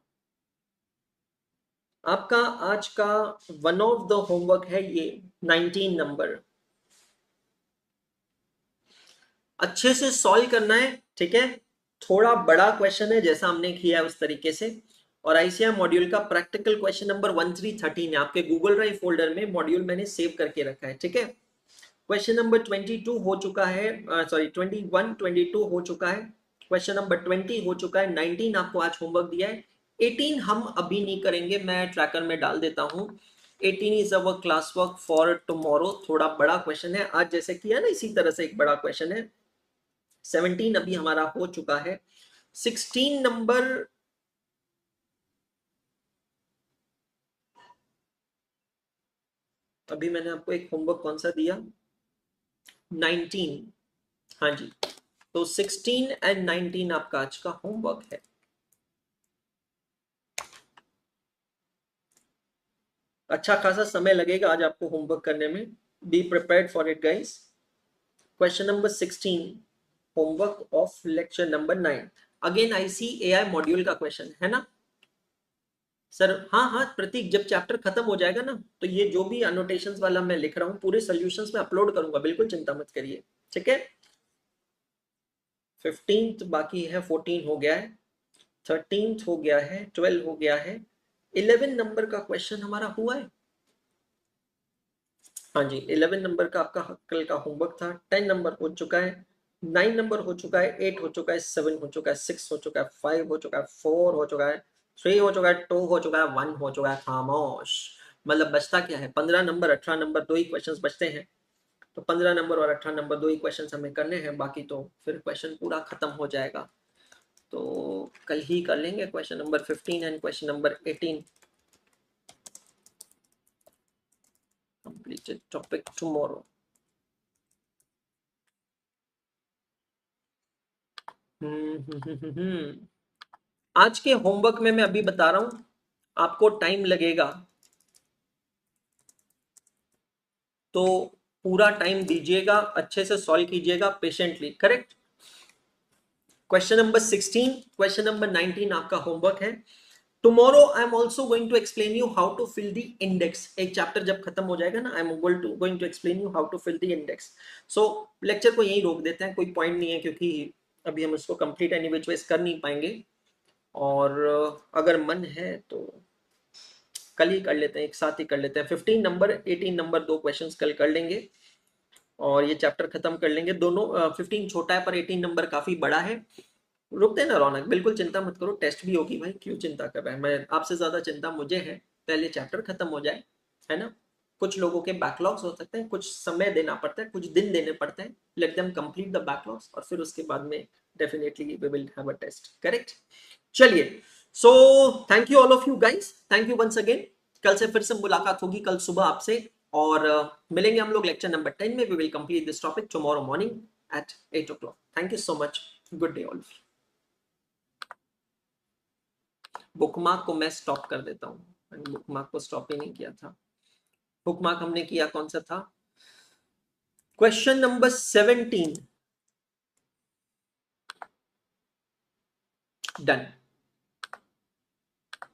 आपका आज का वन ऑफ द होमवर्क है ये 19 नंबर। अच्छे से सॉल्व करना है, ठीक है। थोड़ा बड़ा क्वेश्चन है जैसा हमने किया है उस तरीके से। और आईसीआई मॉड्यूल का प्रैक्टिकल क्वेश्चन नंबर 1313 है आपके गूगल ड्राइव फोल्डर में, मॉड्यूल मैंने सेव करके रखा है, ठीक है। क्वेश्चन नंबर 22 हो चुका है, सॉरी 21 22 हो चुका है, क्वेश्चन नंबर 20 हो चुका है, 19 आपको आज होमवर्क दिया है, 18 हम अभी नहीं करेंगे, मैं ट्रैकर में डाल देता हूँ। 18 is our class work for tomorrow. थोड़ा बड़ा क्वेश्चन है, आज जैसे किया ना इसी तरह से एक बड़ा क्वेश्चन है। 17 अभी हमारा हो चुका है। 16 नंबर अभी मैंने आपको एक होमवर्क कौन सा दिया, 19, हाँ जी। तो 16 एंड 19 आपका आज का होमवर्क है। अच्छा खासा समय लगेगा आज आपको होमवर्क करने में, be prepared for it guys. Question number 16, homework of lecture number 9। Again ICAI module का क्वेश्चन है ना सर? हाँ हाँ प्रतीक, जब चैप्टर खत्म हो जाएगा ना तो ये जो भी अनोटेशंस वाला मैं लिख रहा हूँ पूरे सॉल्यूशंस में अपलोड करूंगा, बिल्कुल चिंता मत करिए, ठीक है। 15th बाकी है, 14 हो गया है, 13th हो गया है, 12 हो गया है, 11 नंबर का क्वेश्चन हमारा हुआ है। हाँ जी 11 नंबर का आपका कल का होमवर्क था। 10 नंबर हो चुका है, 9 नंबर हो चुका है, 8 हो चुका है, 7 हो चुका है, 6 हो चुका है, 5 हो चुका है, 4 हो चुका है, 3 हो चुका है, 2 हो चुका है, 1 हो चुका है। खामोश, मतलब बचता क्या है, 15 नंबर 18 नंबर दो ही क्वेश्चंस बचते हैं। तो 15 नंबर और 18 नंबर दो ही क्वेश्चंस हमें करने हैं, बाकी तो फिर क्वेश्चन पूरा खत्म हो जाएगा। तो कल ही कर लेंगे question number 15 and question number 18। Completed topic tomorrow. आज के होमवर्क में मैं अभी बता रहा हूं, आपको टाइम लगेगा तो पूरा टाइम दीजिएगा, अच्छे से सॉल्व कीजिएगा patiently, correct. Question number 16, question number 19 आपका होमवर्क है। Tomorrow I am also going to explain you how to fill the index. एक चैप्टर जब खत्म हो जाएगा ना, I am going to explain you how to fill the index. So lecture को यहीं रोक देते हैं, कोई पॉइंट नहीं है क्योंकि अभी हम इसको कंप्लीट एनी विच वेज कर नहीं पाएंगे। और अगर मन है तो कल ही कर लेते हैं, एक साथ ही कर लेते हैं। 15 नंबर 18 नंबर 2 क्वेश्चंस कल कर लेंगे और ये चैप्टर खत्म कर लेंगे। दोनों 15 छोटा है पर 18 नंबर काफी बड़ा है। रुकते ना रौनक, बिल्कुल चिंता मत करो, टेस्ट भी होगी भाई, क्यों चिंता कर रहा है। मैं आपसे ज्यादा चिंता मुझे है, पहले चैप्टर खत्म हो जाए, है ना। कुछ लोगों के बैकलॉग्स हो सकते हैं, कुछ समय देना पड़ता है, कुछ दिन देने पड़ते हैं। Let them complete the backlogs और फिर उसके बाद में definitely we will have a test, correct. चलिए, so thank you all of you guys, thank you once again. कल से फिर से मुलाकात होगी, कल सुबह आपसे, और मिलेंगे हम लोग लेक्चर नंबर 10 में। We will complete this topic tomorrow morning at 8 o'clock. Thank you so much, good day all. Bookmark को मैं स्टॉप कर देता हूँ, मैंने बुकमार्क को स्टॉप ही नहीं किया था। बुकमार्क हमने किया कौन सा था, क्वेश्चन नंबर 17, डन।